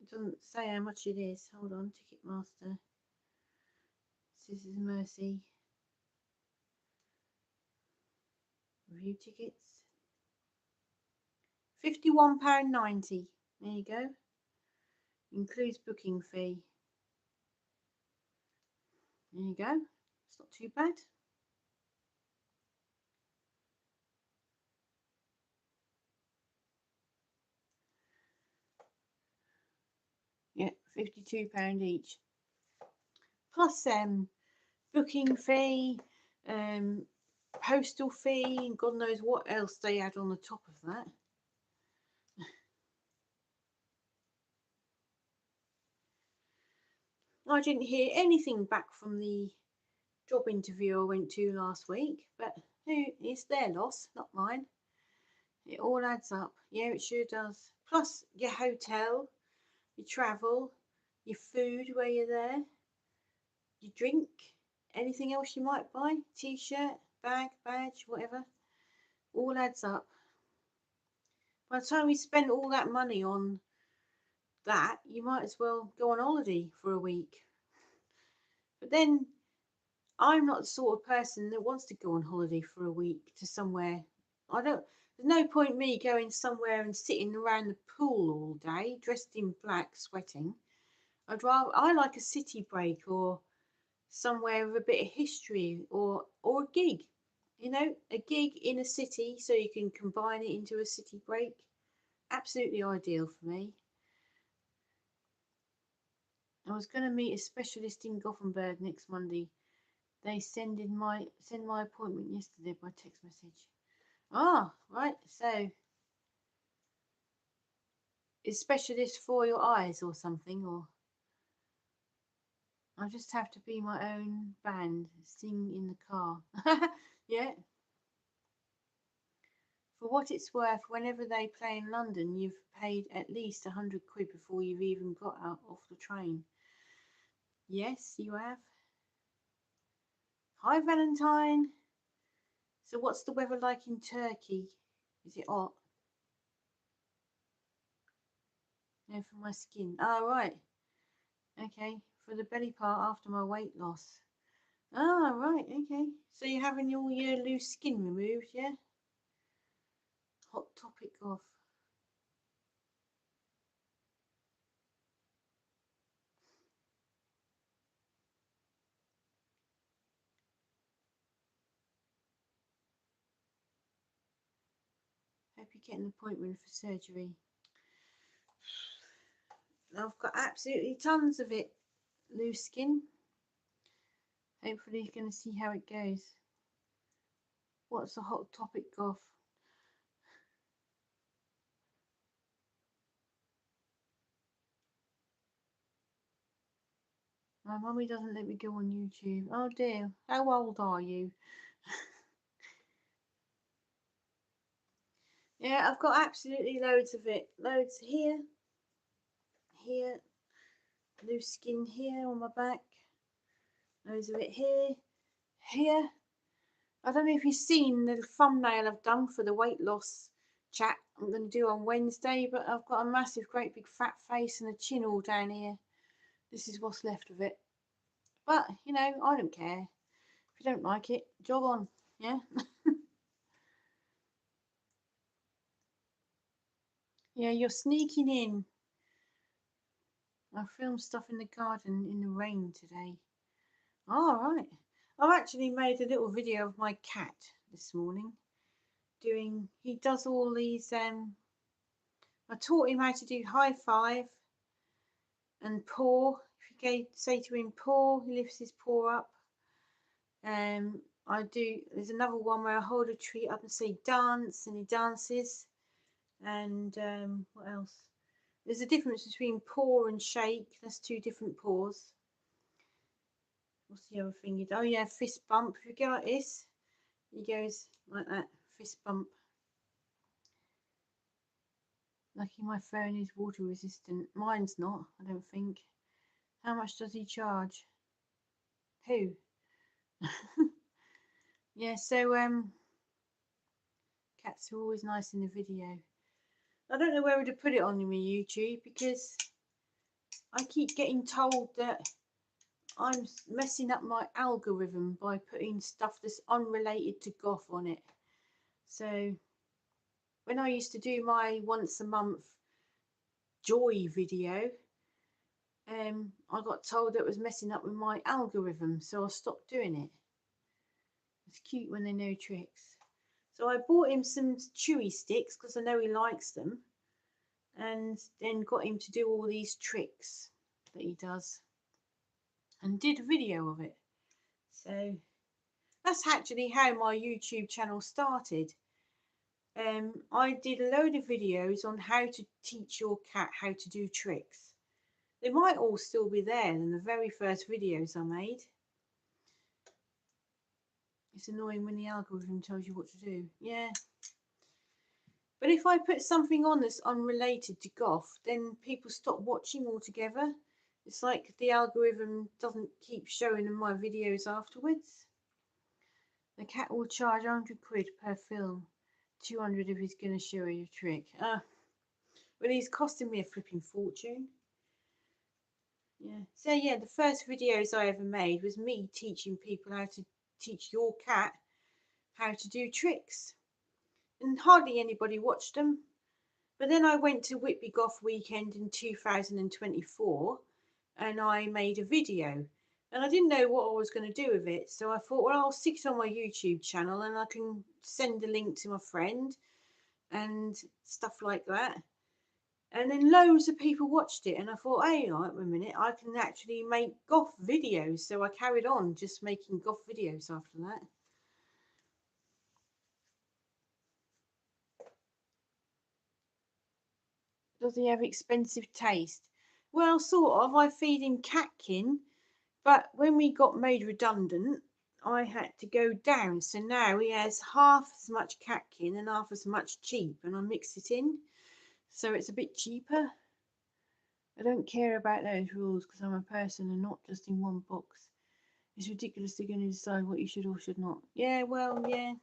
It doesn't say how much it is. Hold on, Ticketmaster. Scissors Mercy. Review tickets. £51.90. There you go. Includes booking fee. There you go. It's not too bad. Yeah, £52 each. Plus booking fee, postal fee, and God knows what else they add on the top of that. I didn't hear anything back from the job interview I went to last week, but it's their loss, not mine. It all adds up. Yeah, it sure does. Plus your hotel, your travel, your food where you're there, your drink, anything else you might buy, t-shirt, bag, badge, whatever, all adds up. By the time you spend all that money on that, you might as well go on holiday for a week. But then I'm not the sort of person that wants to go on holiday for a week to somewhere. There's no point me going somewhere and sitting around the pool all day dressed in black sweating. I like a city break, or somewhere with a bit of history, or a gig. A gig in a city so you can combine it into a city break. Absolutely ideal for me. I was going to meet a specialist in Gothenburg next Monday. They send my appointment yesterday by text message. Ah, right. So, is specialist for your eyes or something, or I just have to be my own band, sing in the car. Yeah. For what it's worth, whenever they play in London, you've paid at least 100 quid before you've even got out off the train. Yes, you have. Hi, Valentine. So, what's the weather like in Turkey? Is it hot? No, for my skin. Oh, right. Okay, for the belly part after my weight loss. Ah, right. Okay. So you're having all your loose skin removed, yeah? Hot topic off. Hope you get an appointment for surgery. I've got absolutely tons of it, loose skin. Hopefully you're going to see how it goes. What's the hot topic off? My mummy doesn't let me go on YouTube. Oh dear. How old are you? Yeah, I've got absolutely loads of it. Loads here, loose skin here on my back. Loads of it here. I don't know if you've seen the thumbnail I've done for the weight loss chat I'm going to do on Wednesday, but I've got a massive, great big fat face and a chin all down here. This is what's left of it. But, I don't care. If you don't like it, jog on, yeah? Yeah, you're sneaking in. I filmed stuff in the garden in the rain today. All right. I've actually made a little video of my cat this morning. He does all these. I taught him how to do high five and paw. If you say to him paw, he lifts his paw up. There's another one where I hold a treat up and say dance, and he dances. And what else? There's a difference between paw and shake. That's two different paws. What's the other thing? Oh yeah, fist bump. If you go like this, he goes like that, fist bump. Lucky my phone is water resistant. Mine's not, I don't think. How much does he charge? Who? Yeah, so cats are always nice in the video. I don't know where to put it on my YouTube because I keep getting told that I'm messing up my algorithm by putting stuff that's unrelated to Goth on it. So when I used to do my once a month joy video, I got told that it was messing up with my algorithm, so I stopped doing it. It's cute when they know tricks. So I bought him some chewy sticks because I know he likes them, and then got him to do all these tricks that he does, and did a video of it. So that's actually how my YouTube channel started. I did a load of videos on how to teach your cat how to do tricks. They might all still be there in the very first videos I made. It's annoying when the algorithm tells you what to do. Yeah. But if I put something on that's unrelated to Goth, then people stop watching altogether. It's like the algorithm doesn't keep showing them my videos afterwards. The cat will charge 100 quid per film. 200 if he's going to show you a trick. Well, he's costing me a flipping fortune. Yeah. So yeah, the first videos I ever made was me teaching people how to teach your cat how to do tricks. And hardly anybody watched them. But then I went to Whitby Goth Weekend in 2024 and I made a video. And I didn't know what I was going to do with it. So I thought, well, I'll stick it on my YouTube channel and I can send a link to my friend and stuff like that. And then loads of people watched it, and I thought, hey, wait a minute, I can actually make Goth videos. So I carried on just making Goth videos after that. Does he have expensive taste? Well, sort of. I feed him catkin, but when we got made redundant, I had to go down. So now he has half as much catkin and half as much cheap, and I mix it in. So it's a bit cheaper. I don't care about those rules because I'm a person and not just in one box. It's ridiculous they're going to decide what you should or should not. Yeah, well, yeah.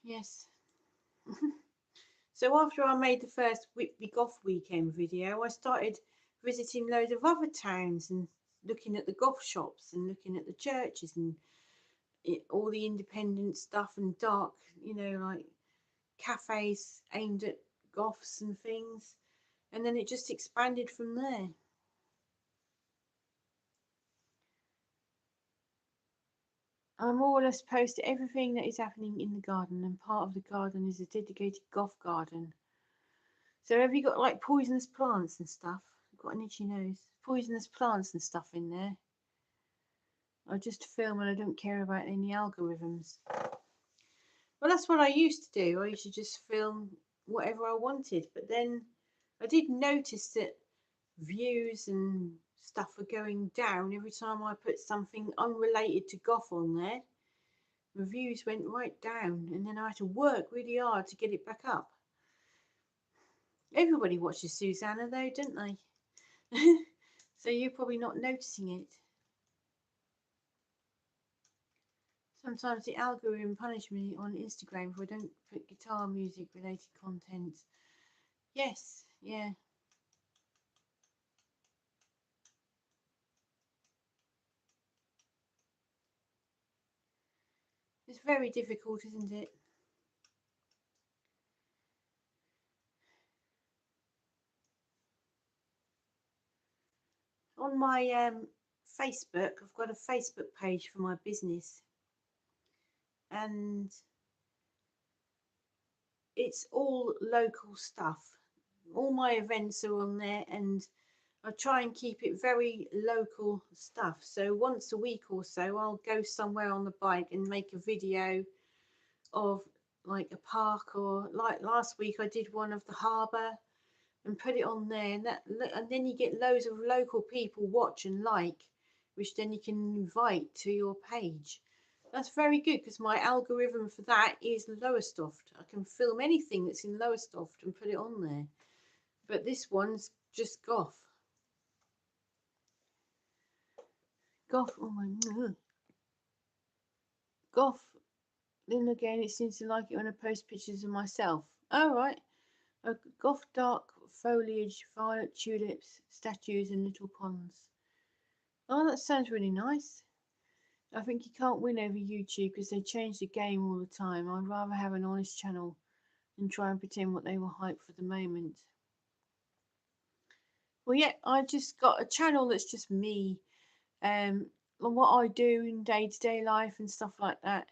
Yes. So after I made the first Whitby Goth Weekend video, I started visiting loads of other towns and looking at the goth shops and looking at the churches and all the independent stuff and dark, like cafes aimed at goths and things. And then it just expanded from there. I more or less post everything that is happening in the garden, and part of the garden is a dedicated goth garden. So have you got like poisonous plants and stuff? I've got an itchy nose. Poisonous plants and stuff in there. I just film and I don't care about any algorithms. Well, that's what I used to do. I used to just film whatever I wanted. But then I did notice that views and stuff are going down every time I put something unrelated to goth on there. The views went right down, and then I had to work really hard to get it back up. Everybody watches Susanna though, don't they? So you're probably not noticing it. Sometimes the algorithm punishes me on Instagram if I don't put guitar music related content. Yes, yeah. It's very difficult, isn't it? On my Facebook. I've got a Facebook page for my business, and it's all local stuff. All my events are on there, and I try and keep it very local stuff. So once a week or so, I'll go somewhere on the bike and make a video of like a park, or like last week I did one of the harbour and put it on there, and then you get loads of local people watch and like, which then you can invite to your page. That's very good because my algorithm for that is Lowestoft. I can film anything that's in Lowestoft and put it on there. But this one's just Goth. Goth, oh my god. Goth. Then again, it seems to like it when I post pictures of myself. All right. Goth dark foliage, violet tulips, statues, and little ponds. Oh, that sounds really nice. I think you can't win over YouTube because they change the game all the time. I'd rather have an honest channel than try and pretend what they will hype for the moment. Well, yeah, I just got a channel that's just me, and what I do in day-to-day life and stuff like that.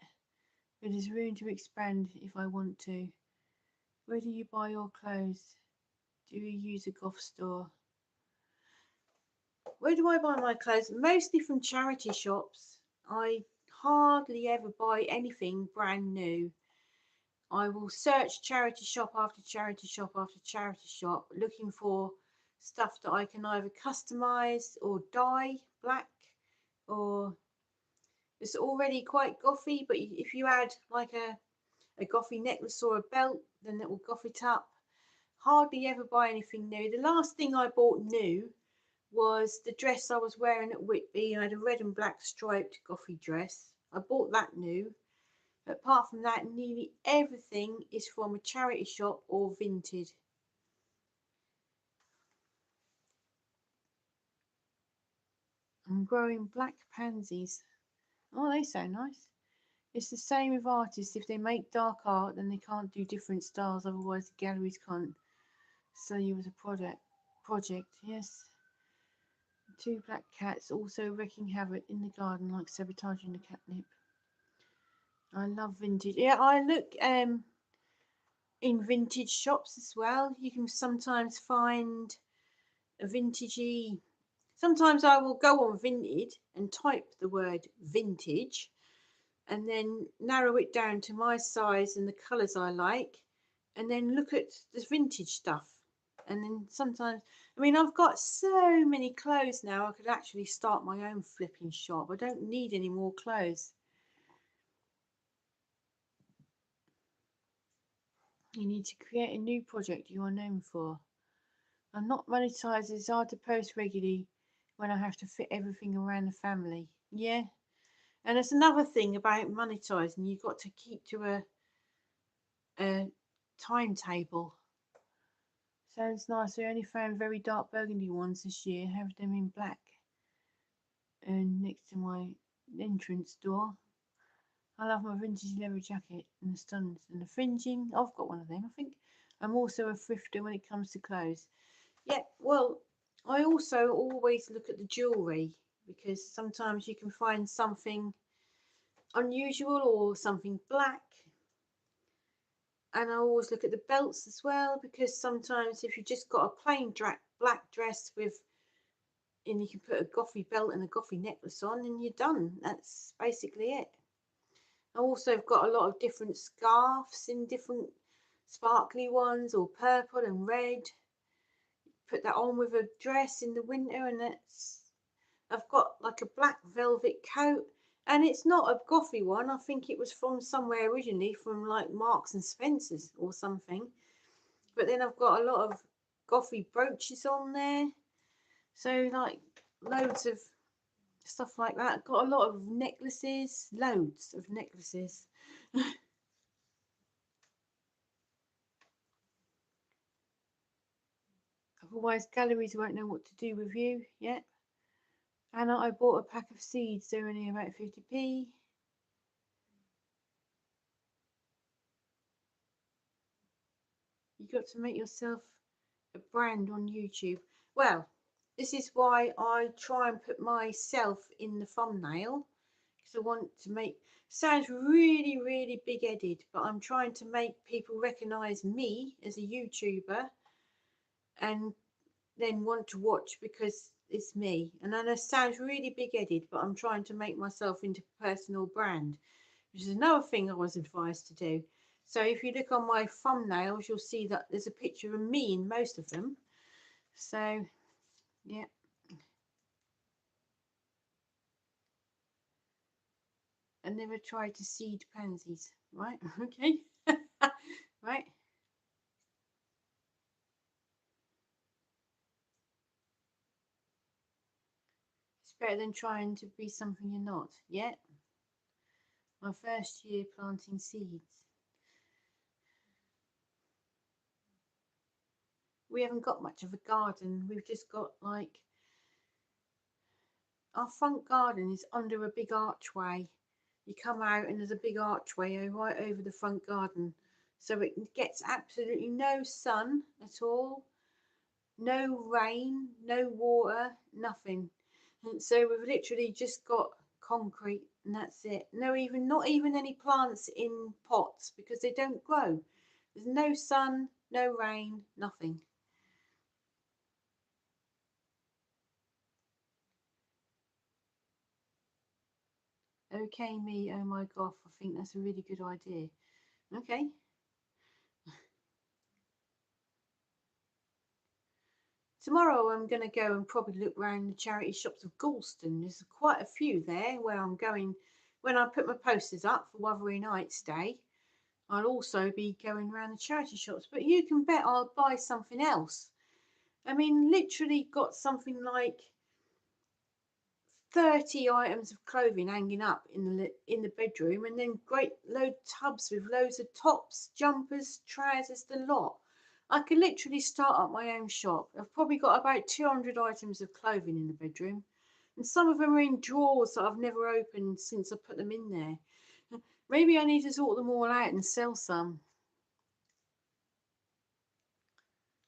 But there's room to expand if I want to. Where do you buy your clothes? Do you use a Goth store? Where do I buy my clothes? Mostly from charity shops. I hardly ever buy anything brand new. I will search charity shop after charity shop after charity shop looking for stuff that I can either customize or dye black, or it's already quite gothy, but if you add like a gothy necklace or a belt, then it will goth it up. Hardly ever buy anything new. The last thing I bought new was the dress I was wearing at Whitby. I had a red and black striped gothy dress. I bought that new. But apart from that, nearly everything is from a charity shop or vintage. I'm growing black pansies. Oh, they sound nice. It's the same with artists. If they make dark art, then they can't do different styles. Otherwise, the galleries can't sell you as a project. Yes. Two black cats also wreaking havoc in the garden, like sabotaging the catnip. I love vintage. Yeah, I look in vintage shops as well. You can sometimes find a vintagey. Sometimes I will go on Vinted and type the word vintage and then narrow it down to my size and the colours I like, and then look at the vintage stuff. And then sometimes, I mean, I've got so many clothes now, I could actually start my own flipping shop. I don't need any more clothes. You need to create a new project you are known for. I'm not monetized. It's hard to post regularly when I have to fit everything around the family. Yeah. And there's another thing about monetizing. You've got to keep to a timetable. Sounds nice. I only found very dark burgundy ones this year. Have them in black. And next to my entrance door. I love my vintage leather jacket and the studs and the fringing. I've got one of them, I think. I'm also a thrifter when it comes to clothes. Yeah, well, I also always look at the jewellery, because sometimes you can find something unusual or something black. And I always look at the belts as well, because sometimes if you just got a plain black dress with, and you can put a gothy belt and a gothy necklace on, and you're done. That's basically it. I also have got a lot of different scarves in different sparkly ones, or purple and red. Put that on with a dress in the winter, and I've got like a black velvet coat, and it's not a gothy one. I think it was from somewhere originally, from like Marks and Spencer's or something. But then I've got a lot of gothy brooches on there, so like loads of stuff like that. Got a lot of necklaces, loads of necklaces. Otherwise, galleries won't know what to do with you yet. Anna, I bought a pack of seeds. They're only about 50p. You got to make yourself a brand on YouTube. Well, This is why I try and put myself in the thumbnail, because I want to make, sounds really, really big-headed, but I'm trying to make people recognize me as a YouTuber and then want to watch because it's me. And I know it sounds really big-headed, but I'm trying to make myself into a personal brand, which is another thing I was advised to do. So if you look on my thumbnails, you'll see that there's a picture of me in most of them. So yeah. I never tried to seed pansies. Right, okay. Right. It's better than trying to be something you're not. Yeah. My first year planting seeds. We haven't got much of a garden. We've just got like, our front garden is under a big archway. You come out and there's a big archway right over the front garden. So it gets absolutely no sun at all, no rain, no water, nothing. And so we've literally just got concrete and that's it. No, even not even any plants in pots because they don't grow. There's no sun, no rain, nothing. Okay, me, oh my gosh, I think that's a really good idea. Okay. Tomorrow I'm going to go and probably look around the charity shops of Galston. There's quite a few there where I'm going. When I put my posters up for Wuthering Nights Day, I'll also be going around the charity shops. But you can bet I'll buy something else. I mean, literally got something like 30 items of clothing hanging up in the bedroom, and then great load tubs with loads of tops, jumpers, trousers, the lot. I could literally start up my own shop. I've probably got about 200 items of clothing in the bedroom, and some of them are in drawers that I've never opened since I put them in there. Maybe I need to sort them all out and sell some.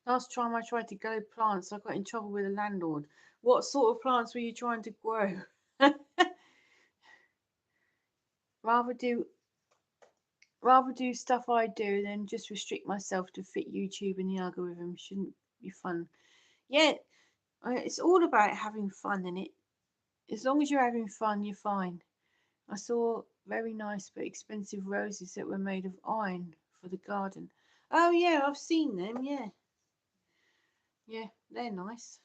Last time I tried to grow plants, I got in trouble with the landlord. What sort of plants were you trying to grow? rather do rather do stuff I do than just restrict myself to fit YouTube and the algorithm. Shouldn't be fun. Yeah, it's all about having fun in it. As long as you're having fun, you're fine. I saw very nice but expensive roses that were made of iron for the garden. Oh yeah, I've seen them. Yeah, yeah, they're nice.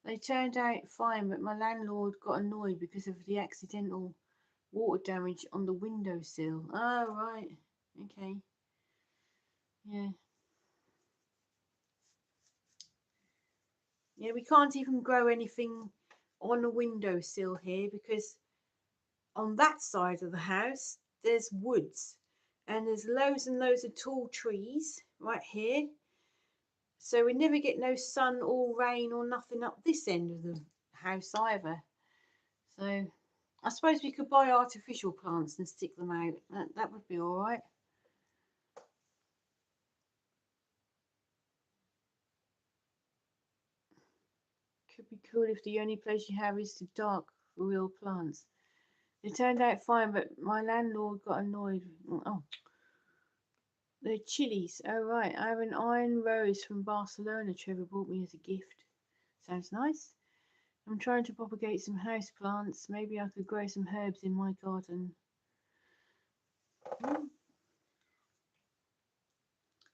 They turned out fine, but my landlord got annoyed because of the accidental water damage on the windowsill. Oh right, okay, yeah. Yeah, we can't even grow anything on a windowsill here because on that side of the house there's woods and there's loads and loads of tall trees right here. So we never get no sun or rain or nothing up this end of the house either. So I suppose we could buy artificial plants and stick them out. That would be all right. Could be cool if the only place you have is the dark for real plants. It turned out fine, but my landlord got annoyed. Oh, the chilies. Oh, right. I have an iron rose from Barcelona Trevor bought me as a gift. Sounds nice. I'm trying to propagate some house plants. Maybe I could grow some herbs in my garden. Hmm.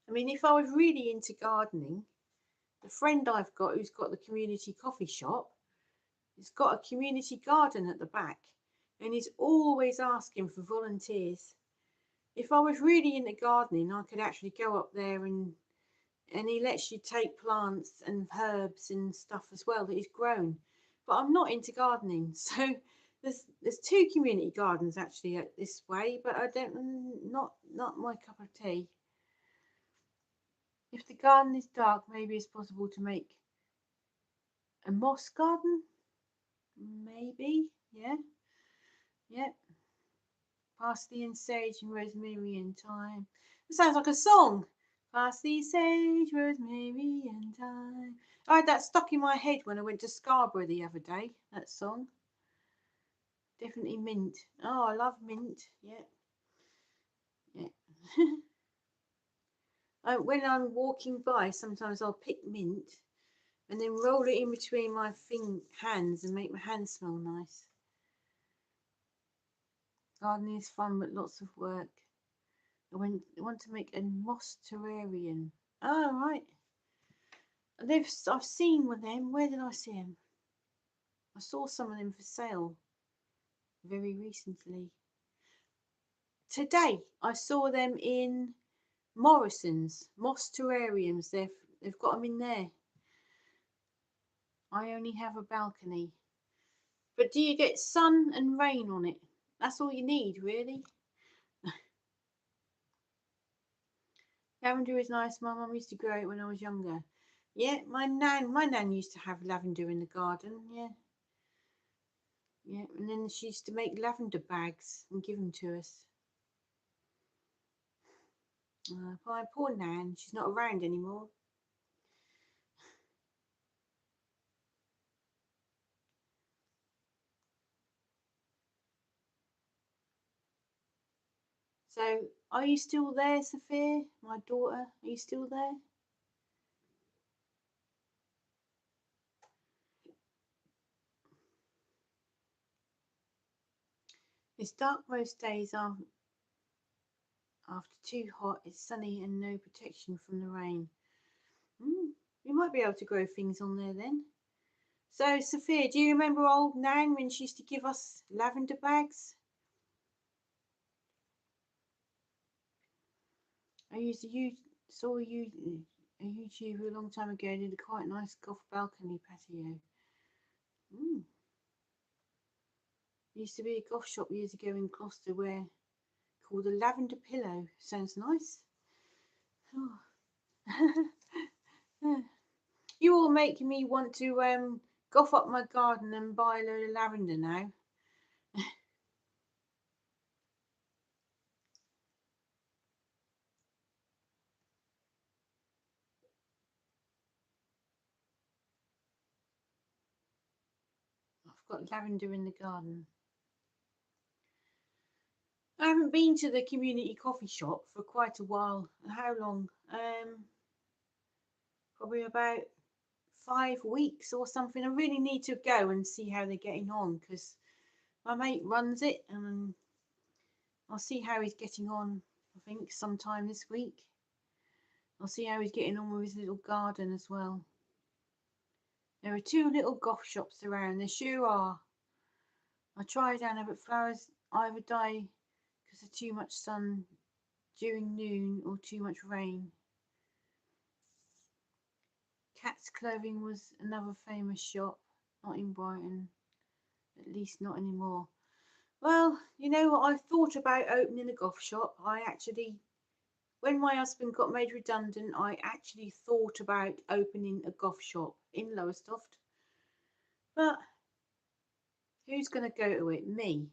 I mean, if I was really into gardening, the friend I've got who's got the community coffee shop, he's got a community garden at the back and he's always asking for volunteers. If I was really into gardening, I could actually go up there and he lets you take plants and herbs and stuff as well that he's grown. But I'm not into gardening, so there's two community gardens actually this way, but I don't not my cup of tea. If the garden is dark, maybe it's possible to make a moss garden. Maybe, yeah, yeah. Parsley and sage and rosemary and thyme. It sounds like a song. Parsley, sage, rosemary, and thyme. I had that stuck in my head when I went to Scarborough the other day. That song. Definitely mint. Oh, I love mint. Yeah, yeah. When I'm walking by, sometimes I'll pick mint and then roll it in between my hands and make my hands smell nice. Gardening is fun, but lots of work. I want to make a moss terrarium. Oh, right. I've seen one of them. Where did I see them? I saw some of them for sale very recently. Today, I saw them in Morrison's moss terrariums. They've got them in there. I only have a balcony. But do you get sun and rain on it? That's all you need, really. Lavender is nice. My mum used to grow it when I was younger. Yeah, my nan used to have lavender in the garden. Yeah, yeah, and then she used to make lavender bags and give them to us. My poor nan, she's not around anymore. So, are you still there, Sophia? My daughter, are you still there? It's dark most days after too hot. It's sunny and no protection from the rain. You might be able to grow things on there then. So, Sophia, do you remember old Nan when she used to give us lavender bags? Saw a YouTuber a long time ago did a quite nice Goth balcony patio. Mm. There used to be a Goth shop years ago in Gloucester where called the Lavender Pillow. Sounds nice. Oh. You all making me want to goth up my garden and buy a load of lavender now. I've got lavender in the garden. I haven't been to the community coffee shop for quite a while. How long? Probably about 5 weeks or something. I really need to go and see how they're getting on because my mate runs it and I'll see how he's getting on. I think sometime this week. I'll see how he's getting on with his little garden as well. There are two little goth shops around. There sure are. I tried Anna, but flowers either die because of too much sun during noon or too much rain. Cat's Clothing was another famous shop, not in Brighton, at least not anymore. Well, you know what? I've thought about opening a goth shop. When my husband got made redundant, I actually thought about opening a goth shop in Lowestoft. But who's going to go to it? Me.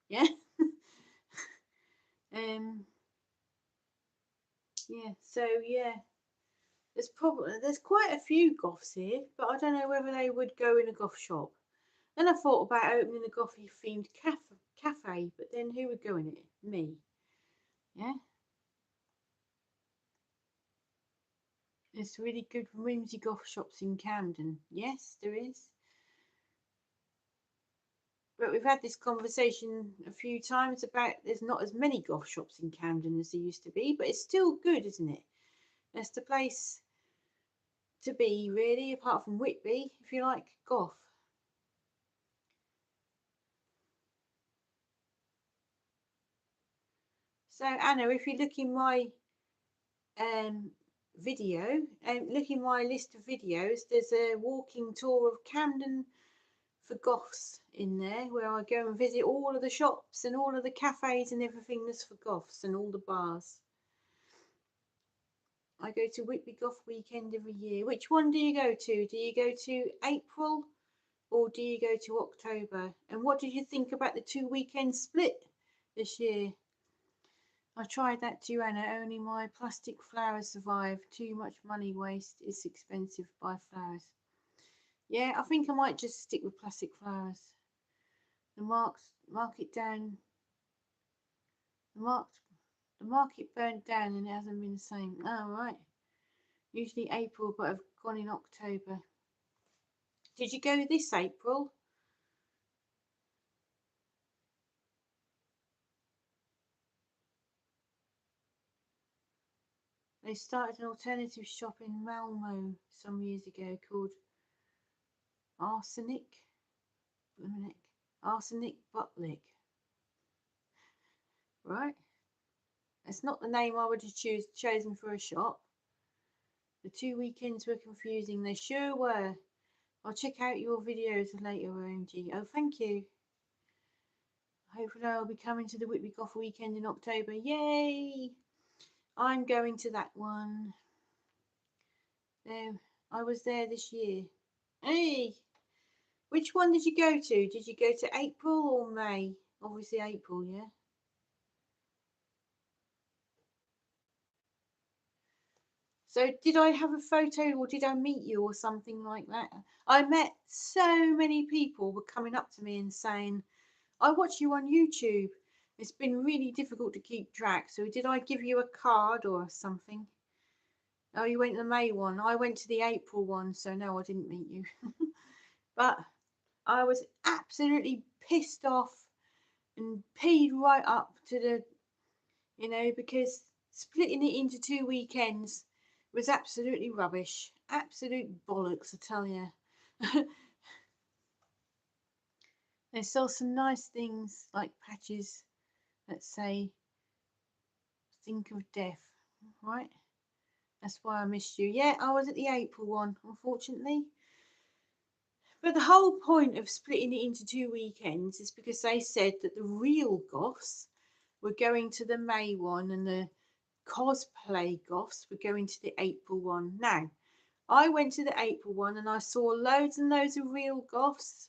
Yeah. um. Yeah. So yeah, there's quite a few goths here, but I don't know whether they would go in a goth shop. Then I thought about opening a gothy themed cafe, but then who would go in it? Me. Yeah. There's really good whimsy goth shops in Camden. Yes, there is. But we've had this conversation a few times about there's not as many goth shops in Camden as there used to be, but it's still good, isn't it? That's the place to be, really, apart from Whitby, if you like goth. So, Anna, if you look in my um, video, look in my list of videos, there's a walking tour of Camden for goths in there where I go and visit all of the shops and all of the cafes and everything that's for goths and all the bars. I go to Whitby Goth Weekend every year. Which one do you go to? Do you go to April or do you go to October? And what did you think about the 2 weekend split this year? I tried that too, Anna. Only my plastic flowers survive. Too much money waste. It's expensive. Buy flowers. Yeah, I think I might just stick with plastic flowers. The market down. The market the market burned down and it hasn't been the same. Oh right. Usually April, but I've gone in October. Did you go this April? They started an alternative shop in Malmo some years ago called Arsenic. Arsenic Butlick. Right? That's not the name I would have chosen for a shop. The 2 weekends were confusing. They sure were. I'll check out your videos later, OMG. Oh, thank you. Hopefully I'll be coming to the Whitby Goth weekend in October. Yay! I'm going to that one. There, I was there this year. Hey! Which one did you go to? Did you go to April or May? Obviously April, yeah? So did I have a photo or did I meet you or something like that? I met so many people were coming up to me and saying, I watch you on YouTube. It's been really difficult to keep track. So did I give you a card or something? Oh, you went to the May one. I went to the April one, so no, I didn't meet you. But I was absolutely pissed off and peed right up to the, because splitting it into 2 weekends was absolutely rubbish. Absolute bollocks, I tell you. They sell some nice things like patches that say, think of death, right? That's why I missed you. Yeah, I was at the April one, unfortunately. But the whole point of splitting it into 2 weekends is because they said that the real goths were going to the May one and the cosplay goths were going to the April one. Now, I went to the April one and I saw loads and loads of real goths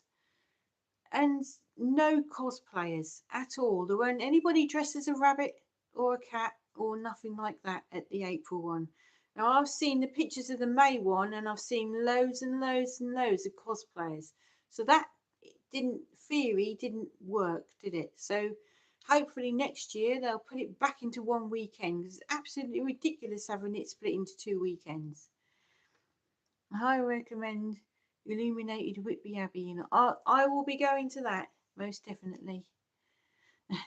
and no cosplayers at all. There weren't anybody dressed as a rabbit or a cat or nothing like that at the April one. Now I've seen the pictures of the May one and I've seen loads and loads and loads of cosplayers. So that didn't work, did it? So hopefully next year they'll put it back into one weekend. It's absolutely ridiculous having it split into 2 weekends. I recommend Illuminated Whitby Abbey, and I will be going to that most definitely. The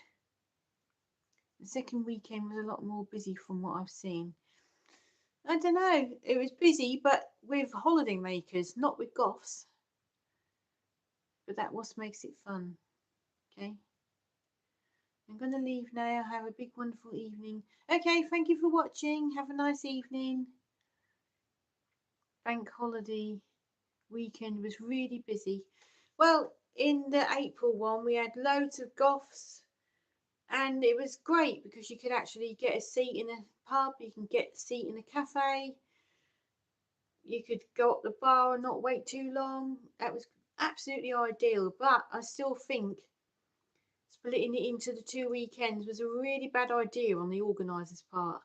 second weekend was a lot more busy from what I've seen. I don't know, it was busy, but with holiday makers, not with goths. But that what makes it fun. Okay. I'm going to leave now. Have a big, wonderful evening. Okay, thank you for watching. Have a nice evening. Bank holiday weekend was really busy. Well, in the April one, we had loads of goths. And it was great because you could actually get a seat in a pub, you can get a seat in a cafe, you could go up the bar and not wait too long. That was absolutely ideal, but I still think splitting it into the 2 weekends was a really bad idea on the organisers' part.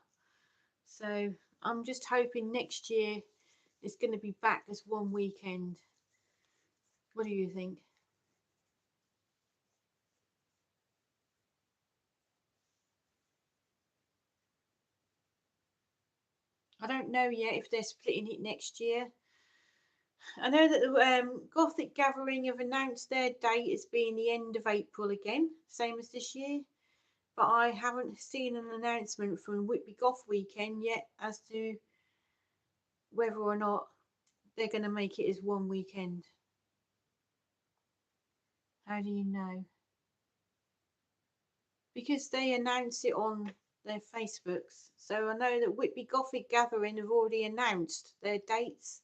So I'm just hoping next year it's going to be back as one weekend. What do you think? I don't know yet if they're splitting it next year. I know that the Gothic Gathering have announced their date as being the end of April again, same as this year. But I haven't seen an announcement from Whitby Goth Weekend yet as to whether or not they're going to make it as one weekend. How do you know? Because they announce it on their Facebooks. So I know that Whitby Gothic Gathering have already announced their dates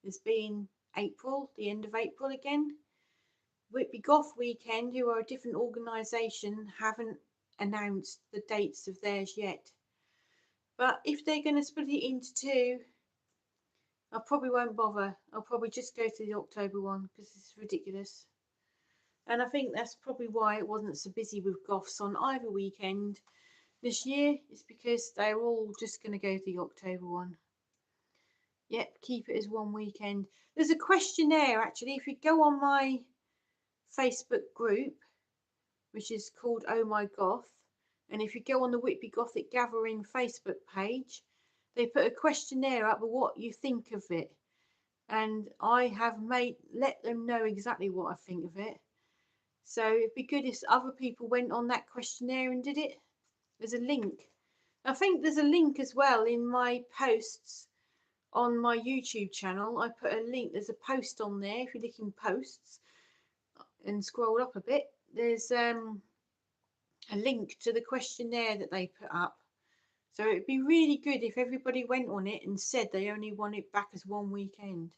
as being April, the end of April again. Whitby Goth Weekend, who are a different organisation, haven't announced the dates of theirs yet. But if they're going to split it into 2, I probably won't bother. I'll probably just go to the October one because it's ridiculous. And I think that's probably why it wasn't so busy with goths on either weekend, this year, it's because they're all just going to go to the October one. Yep, keep it as one weekend. There's a questionnaire actually. If you go on my Facebook group, which is called Oh My Goth, and if you go on the Whitby Gothic Gathering Facebook page, they put a questionnaire up of what you think of it, and I have let them know exactly what I think of it. So it'd be good if other people went on that questionnaire and did it. There's a link. I think there's a link as well in my posts on my YouTube channel. I put a link. There's a post on there. If you look in posts and scroll up a bit, there's a link to the questionnaire that they put up. So it'd be really good if everybody went on it and said they only want it back as one weekend.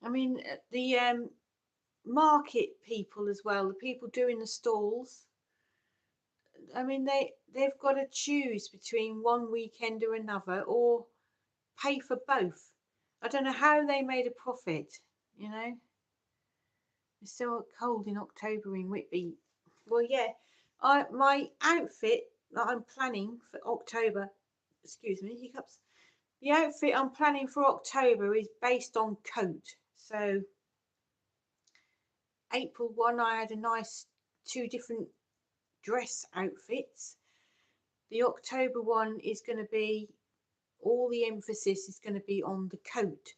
I mean, the market people as well, the people doing the stalls. I mean, they've got to choose between one weekend or another, or pay for both. I don't know how they made a profit. You know, it's so cold in October in Whitby. Well, yeah, my outfit that I'm planning for October. Excuse me, hiccups. The outfit I'm planning for October is based on coat. So April 1, I had a nice two different dress outfits. The October one is going to be, all the emphasis is going to be on the coat,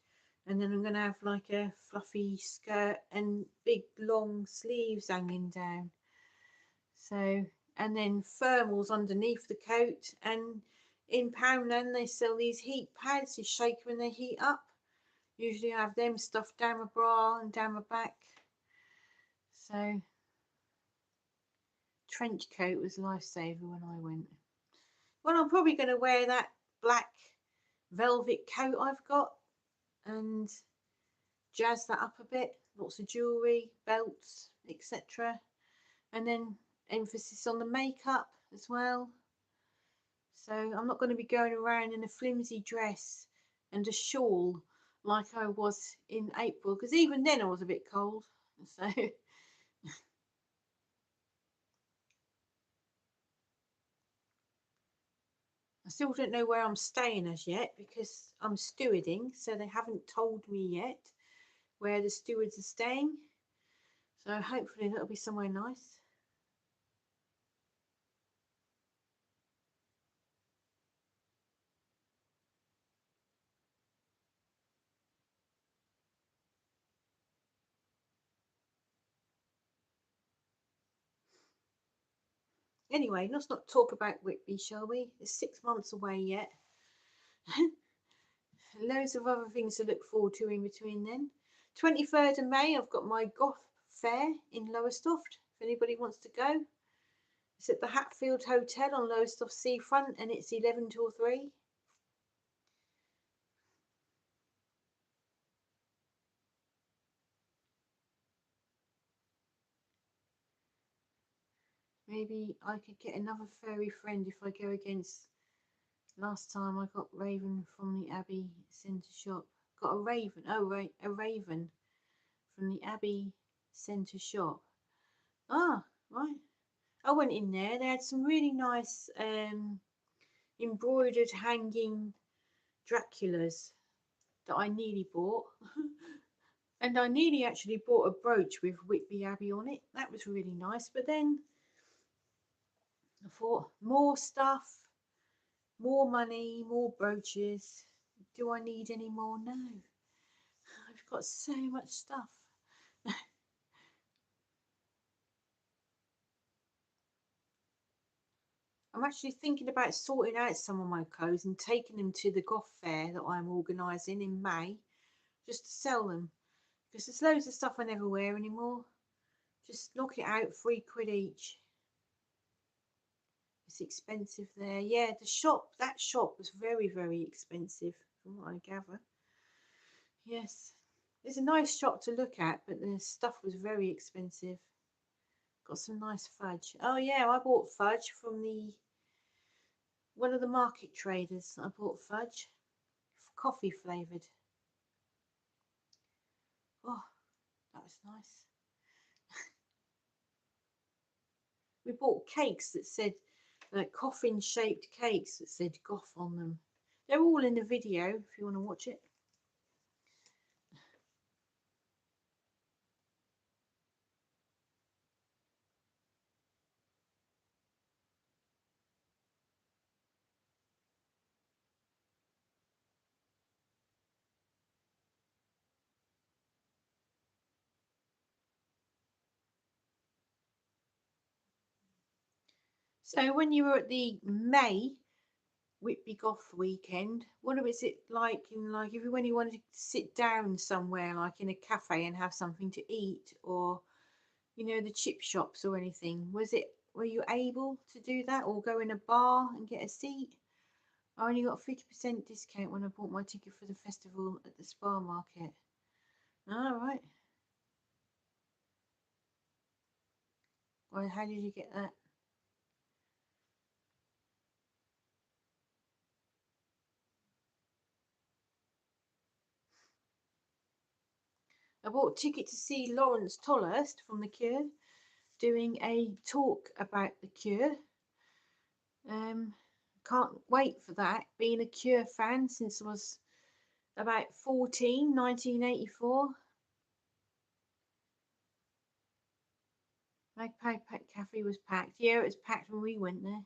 and then I'm going to have like a fluffy skirt and big long sleeves hanging down. So, and then thermals underneath the coat, and in Poundland they sell these heat pads you shake when they heat up. Usually I have them stuffed down my bra and down my back. So trench coat was a lifesaver when I went. Well, I'm probably going to wear that black velvet coat I've got and jazz that up a bit. Lots of jewellery, belts, etc. And then emphasis on the makeup as well. So I'm not going to be going around in a flimsy dress and a shawl like I was in April, because even then I was a bit cold. So I still don't know where I'm staying as yet, because I'm stewarding, so they haven't told me yet where the stewards are staying. So hopefully that'll be somewhere nice. Anyway, let's not talk about Whitby, shall we? It's 6 months away yet. Loads of other things to look forward to in between then. 23rd of May, I've got my Goth fair in Lowestoft. If anybody wants to go, it's at the Hatfield Hotel on Lowestoft Seafront, and it's 11 till 3. Maybe I could get another furry friend if I go against. Last time I got Raven from the Abbey Centre shop. Got a Raven, oh right, a Raven from the Abbey Centre shop. Ah, right. I went in there. They had some really nice embroidered hanging Draculas that I nearly bought. And I nearly actually bought a brooch with Whitby Abbey on it. That was really nice. But then I thought, more stuff, more money, more brooches. Do I need any more? No. I've got so much stuff. I'm actually thinking about sorting out some of my clothes and taking them to the Goth fair that I'm organising in May, just to sell them, because there's loads of stuff I never wear anymore. Just knock it out, £3 each. It's expensive there. Yeah, that shop was very, very expensive from what I gather. Yes, it's a nice shop to look at, but the stuff was very expensive. Got some nice fudge. Oh yeah, I bought fudge from one of the market traders. I bought fudge, coffee flavoured. Oh, that was nice. We bought cakes that said, like coffin-shaped cakes that said Goth on them. They're all in the video if you want to watch it. So when you were at the May Whitby Goth weekend, what was it like in, like, if you, when you wanted to sit down somewhere like in a cafe and have something to eat, or you know, the chip shops or anything? Were you able to do that, or go in a bar and get a seat? I only got a 50% discount when I bought my ticket for the festival at the Spa Market. All right. Well, how did you get that? I bought a ticket to see Lawrence Tolhurst from The Cure doing a talk about The Cure. Can't wait for that. Being a Cure fan since I was about 14, 1984. Magpie Cafe was packed. Yeah, it was packed when we went there.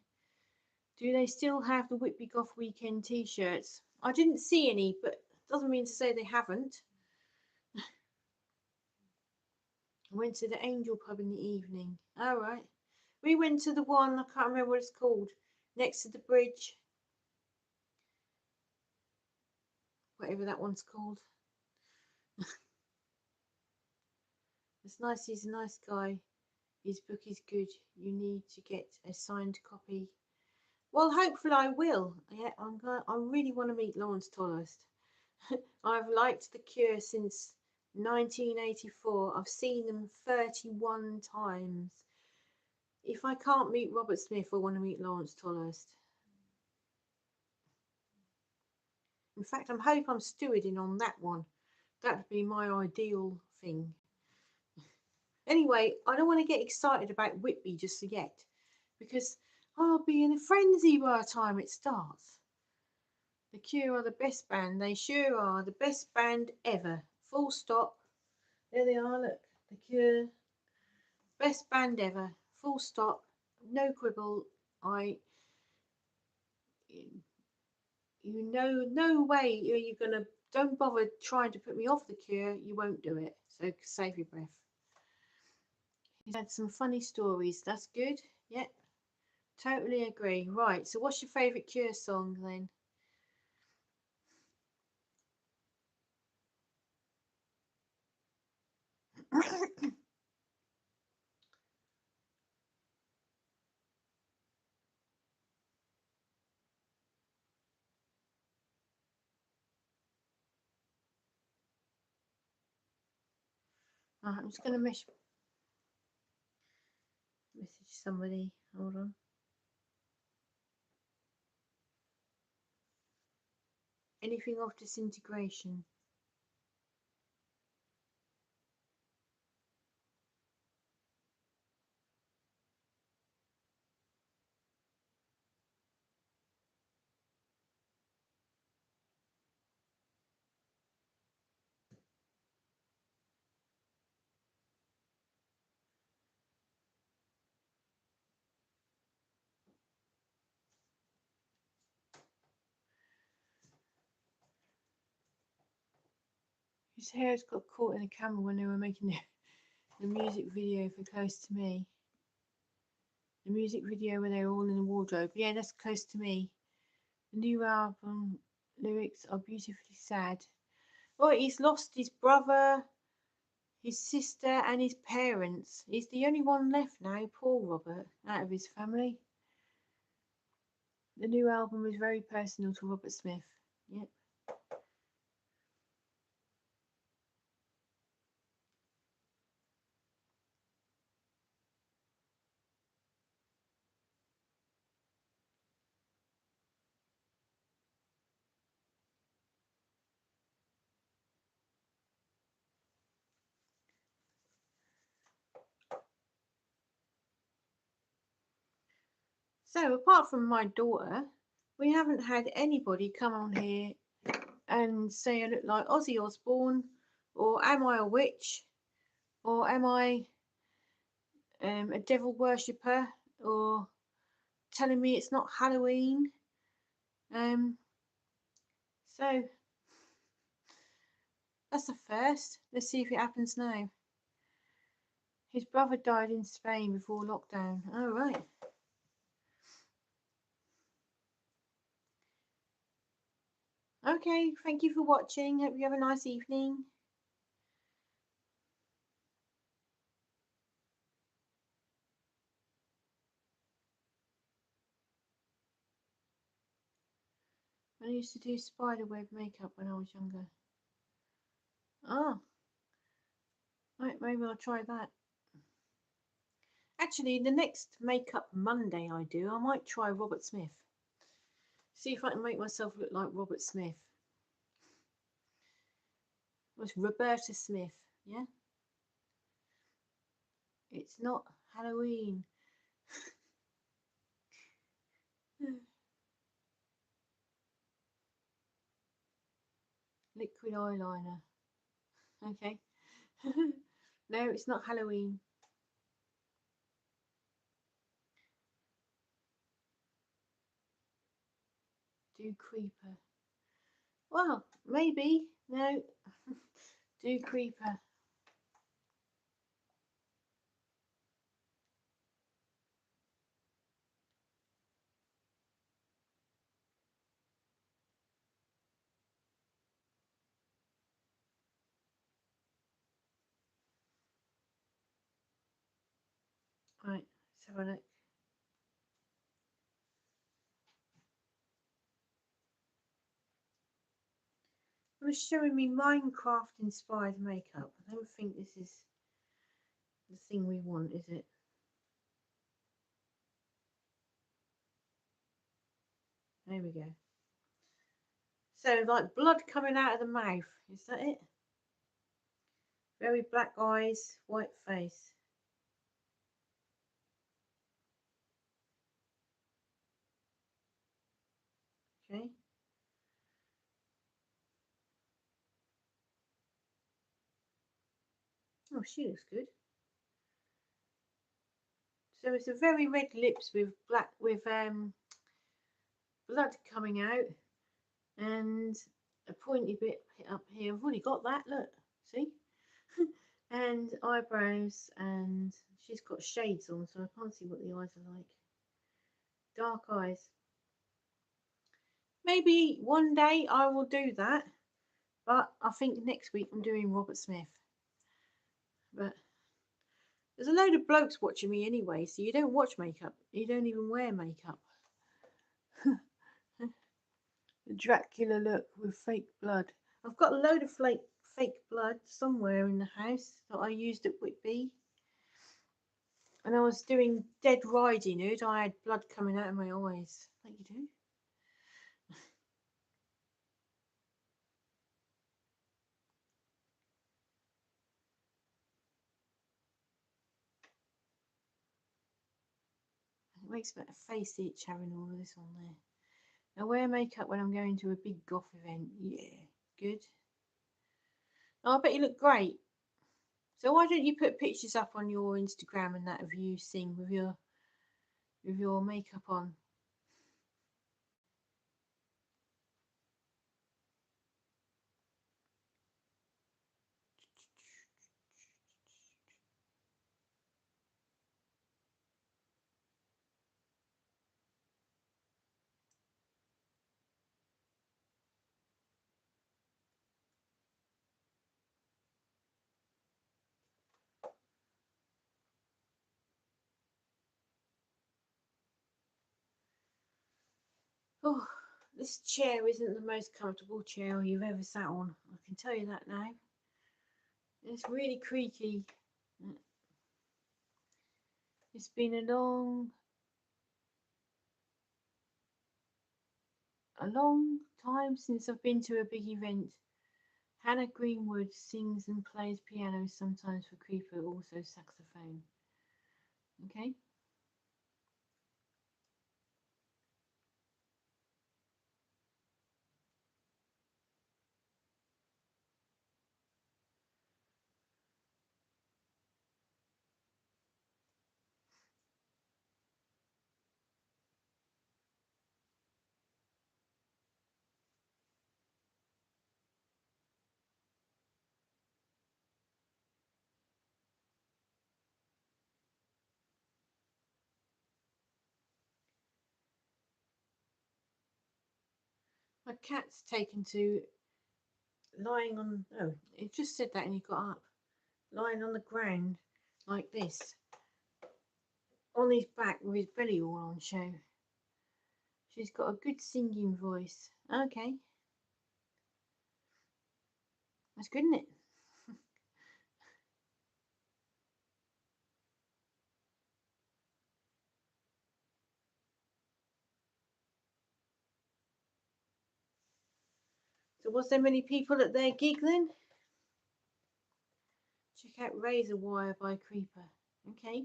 Do they still have the Whitby Goth Weekend t-shirts? I didn't see any, but doesn't mean to say they haven't. I went to the Angel pub in the evening. All right. We went to the one, I can't remember what it's called, next to the bridge. Whatever that one's called. It's nice, he's a nice guy. His book is good. You need to get a signed copy. Well, hopefully I will. Yeah, I really want to meet Lawrence Tolhurst. I've liked The Cure since 1984. I've seen them 31 times. If I can't meet Robert Smith, I want to meet Lawrence Tolhurst. In fact, I'm stewarding on that one. That'd be my ideal thing. Anyway, I don't want to get excited about Whitby just yet, because I'll be in a frenzy by the time it starts. The Cure are the best band. They sure are the best band ever. Full stop. There they are, look. The Cure. Best band ever. Full stop. No quibble. No way you're gonna, don't bother trying to put me off The Cure. You won't do it. So save your breath. He's had some funny stories. That's good. Yeah, totally agree. Right. So what's your favourite Cure song then? I'm just gonna message somebody. Hold on. Anything of Disintegration? His hair's got caught in the camera when they were making the music video for Close to Me. The music video where they're all in the wardrobe. Yeah, that's Close to Me. The new album lyrics are beautifully sad. Oh, he's lost his brother, his sister, and his parents. He's the only one left now, poor Robert, out of his family. The new album is very personal to Robert Smith. Yep. So apart from my daughter, we haven't had anybody come on here and say I look like Ozzy Osbourne, or am I a witch, or am I a devil worshipper, or telling me it's not Halloween. Um, so that's the first. Let's see if it happens now. His brother died in Spain before lockdown. Oh, right. Okay, thank you for watching. Hope you have a nice evening. I used to do spiderweb makeup when I was younger. Oh, right, maybe I'll try that. Actually, the next makeup Monday I do, I might try Robert Smith. See if I can make myself look like Robert Smith. It was Roberta Smith, yeah? It's not Halloween. Liquid eyeliner. Okay. No, it's not Halloween. Do Creeper. Well, maybe. No. Do Creeper. Right, let's have a look. It was showing me Minecraft inspired makeup. I don't think this is the thing we want, is it? There we go. So, like blood coming out of the mouth. Is that it? Very black eyes, white face. Okay. Oh, she looks good. So it's a very red lips with black blood coming out and a pointy bit up here. I've already got that. Look, see, and eyebrows, and she's got shades on, so I can't see what the eyes are like. Dark eyes. Maybe one day I will do that, but I think next week I'm doing Robert Smith. But there's a load of blokes watching me anyway, so you don't watch makeup. You don't even wear makeup. The Dracula look with fake blood. I've got a load of fake blood somewhere in the house that I used at Whitby. And I was doing Dead Riding Hood. I had blood coming out of my eyes. Like you do. It makes my face itch having all of this on there. I wear makeup when I'm going to a big goth event. Yeah, good. Oh, I bet you look great. So why don't you put pictures up on your Instagram and that of you sing with your makeup on? Oh, this chair isn't the most comfortable chair you've ever sat on. I can tell you that now. It's really creaky. It's been a long time since I've been to a big event. Hannah Greenwood sings and plays piano sometimes for Creeper, also saxophone. Okay. My cat's taken to lying on, oh, it just said that and he got up. Lying on the ground like this, on his back with his belly all on show. She's got a good singing voice. Okay. That's good, isn't it? So was there many people at their gig then? Check out Razor Wire by Creeper. Okay.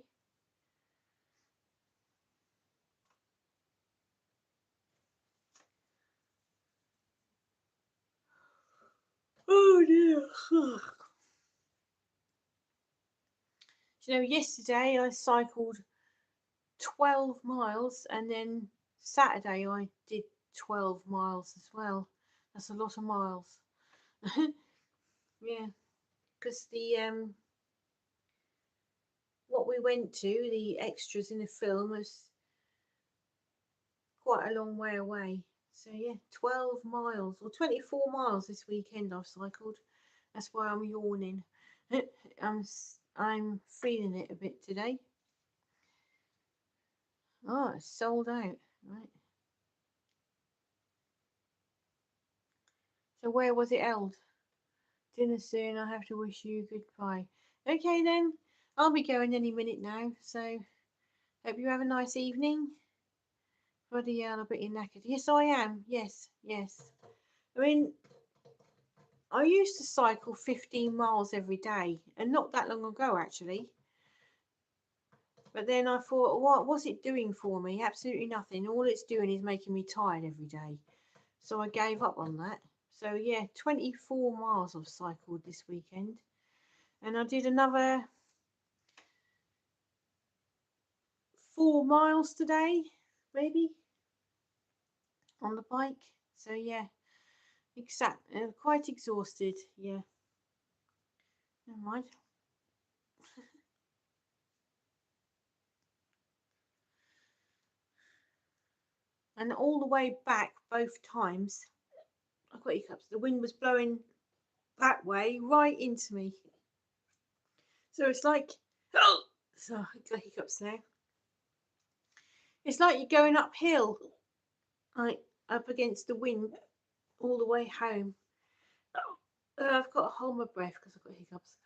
Oh dear. You know, yesterday I cycled 12 miles and then Saturday I did 12 miles as well. That's a lot of miles. Yeah, because the what we went to, the extras in the film, was quite a long way away. So yeah, 12 miles or 24 miles this weekend I've cycled. That's why I'm yawning. I'm feeling it a bit today. Oh, it's sold out. Right. So where was it held? Dinner soon. I have to wish you goodbye. Okay then. I'll be going any minute now. So hope you have a nice evening. Bloody hell, I bet you're knackered. Yes, I am. Yes, yes. I mean, I used to cycle 15 miles every day, and not that long ago actually. But then I thought, what's it doing for me? Absolutely nothing. All it's doing is making me tired every day. So I gave up on that. So yeah, 24 miles I've cycled this weekend. And I did another 4 miles today, maybe, on the bike. So yeah, quite exhausted. Yeah, never mind. And all the way back, both times, I've got hiccups. The wind was blowing that way right into me. So it's like, oh, so I've got hiccups now. It's like you're going uphill, like up against the wind all the way home. I've got to hold my breath because I've got hiccups.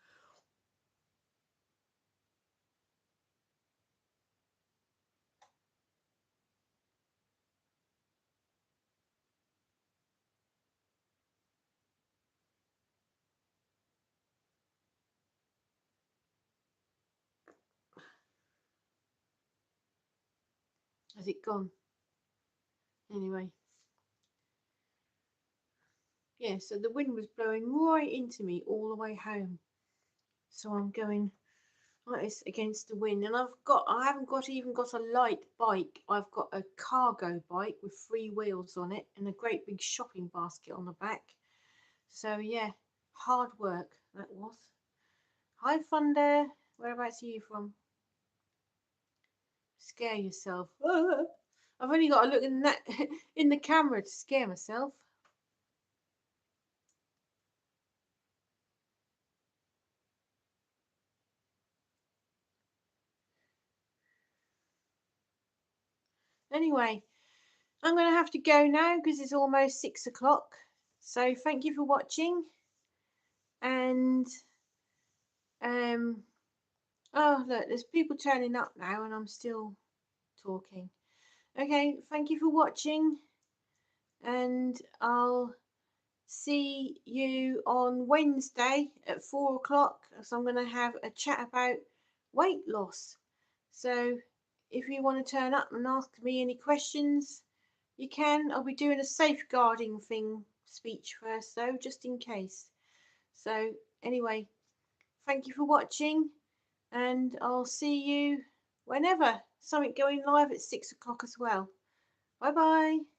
Has it gone? Anyway. Yeah, so the wind was blowing right into me all the way home. So I'm going like this against the wind, and I haven't even got a light bike. I've got a cargo bike with 3 wheels on it and a great big shopping basket on the back. So yeah, hard work that was. Hi Thunder, whereabouts are you from? Scare yourself. I've only got to look in that in the camera to scare myself. Anyway, I'm going to have to go now because it's almost 6 o'clock. So thank you for watching. And oh look, there's people turning up now, and I'm still talking. Okay, thank you for watching, and I'll see you on Wednesday at 4 o'clock. So I'm going to have a chat about weight loss. So if you want to turn up and ask me any questions, you can. I'll be doing a safeguarding speech first though, just in case. So anyway, thank you for watching, and I'll see you whenever. Something going live at 6 o'clock as well. Bye bye.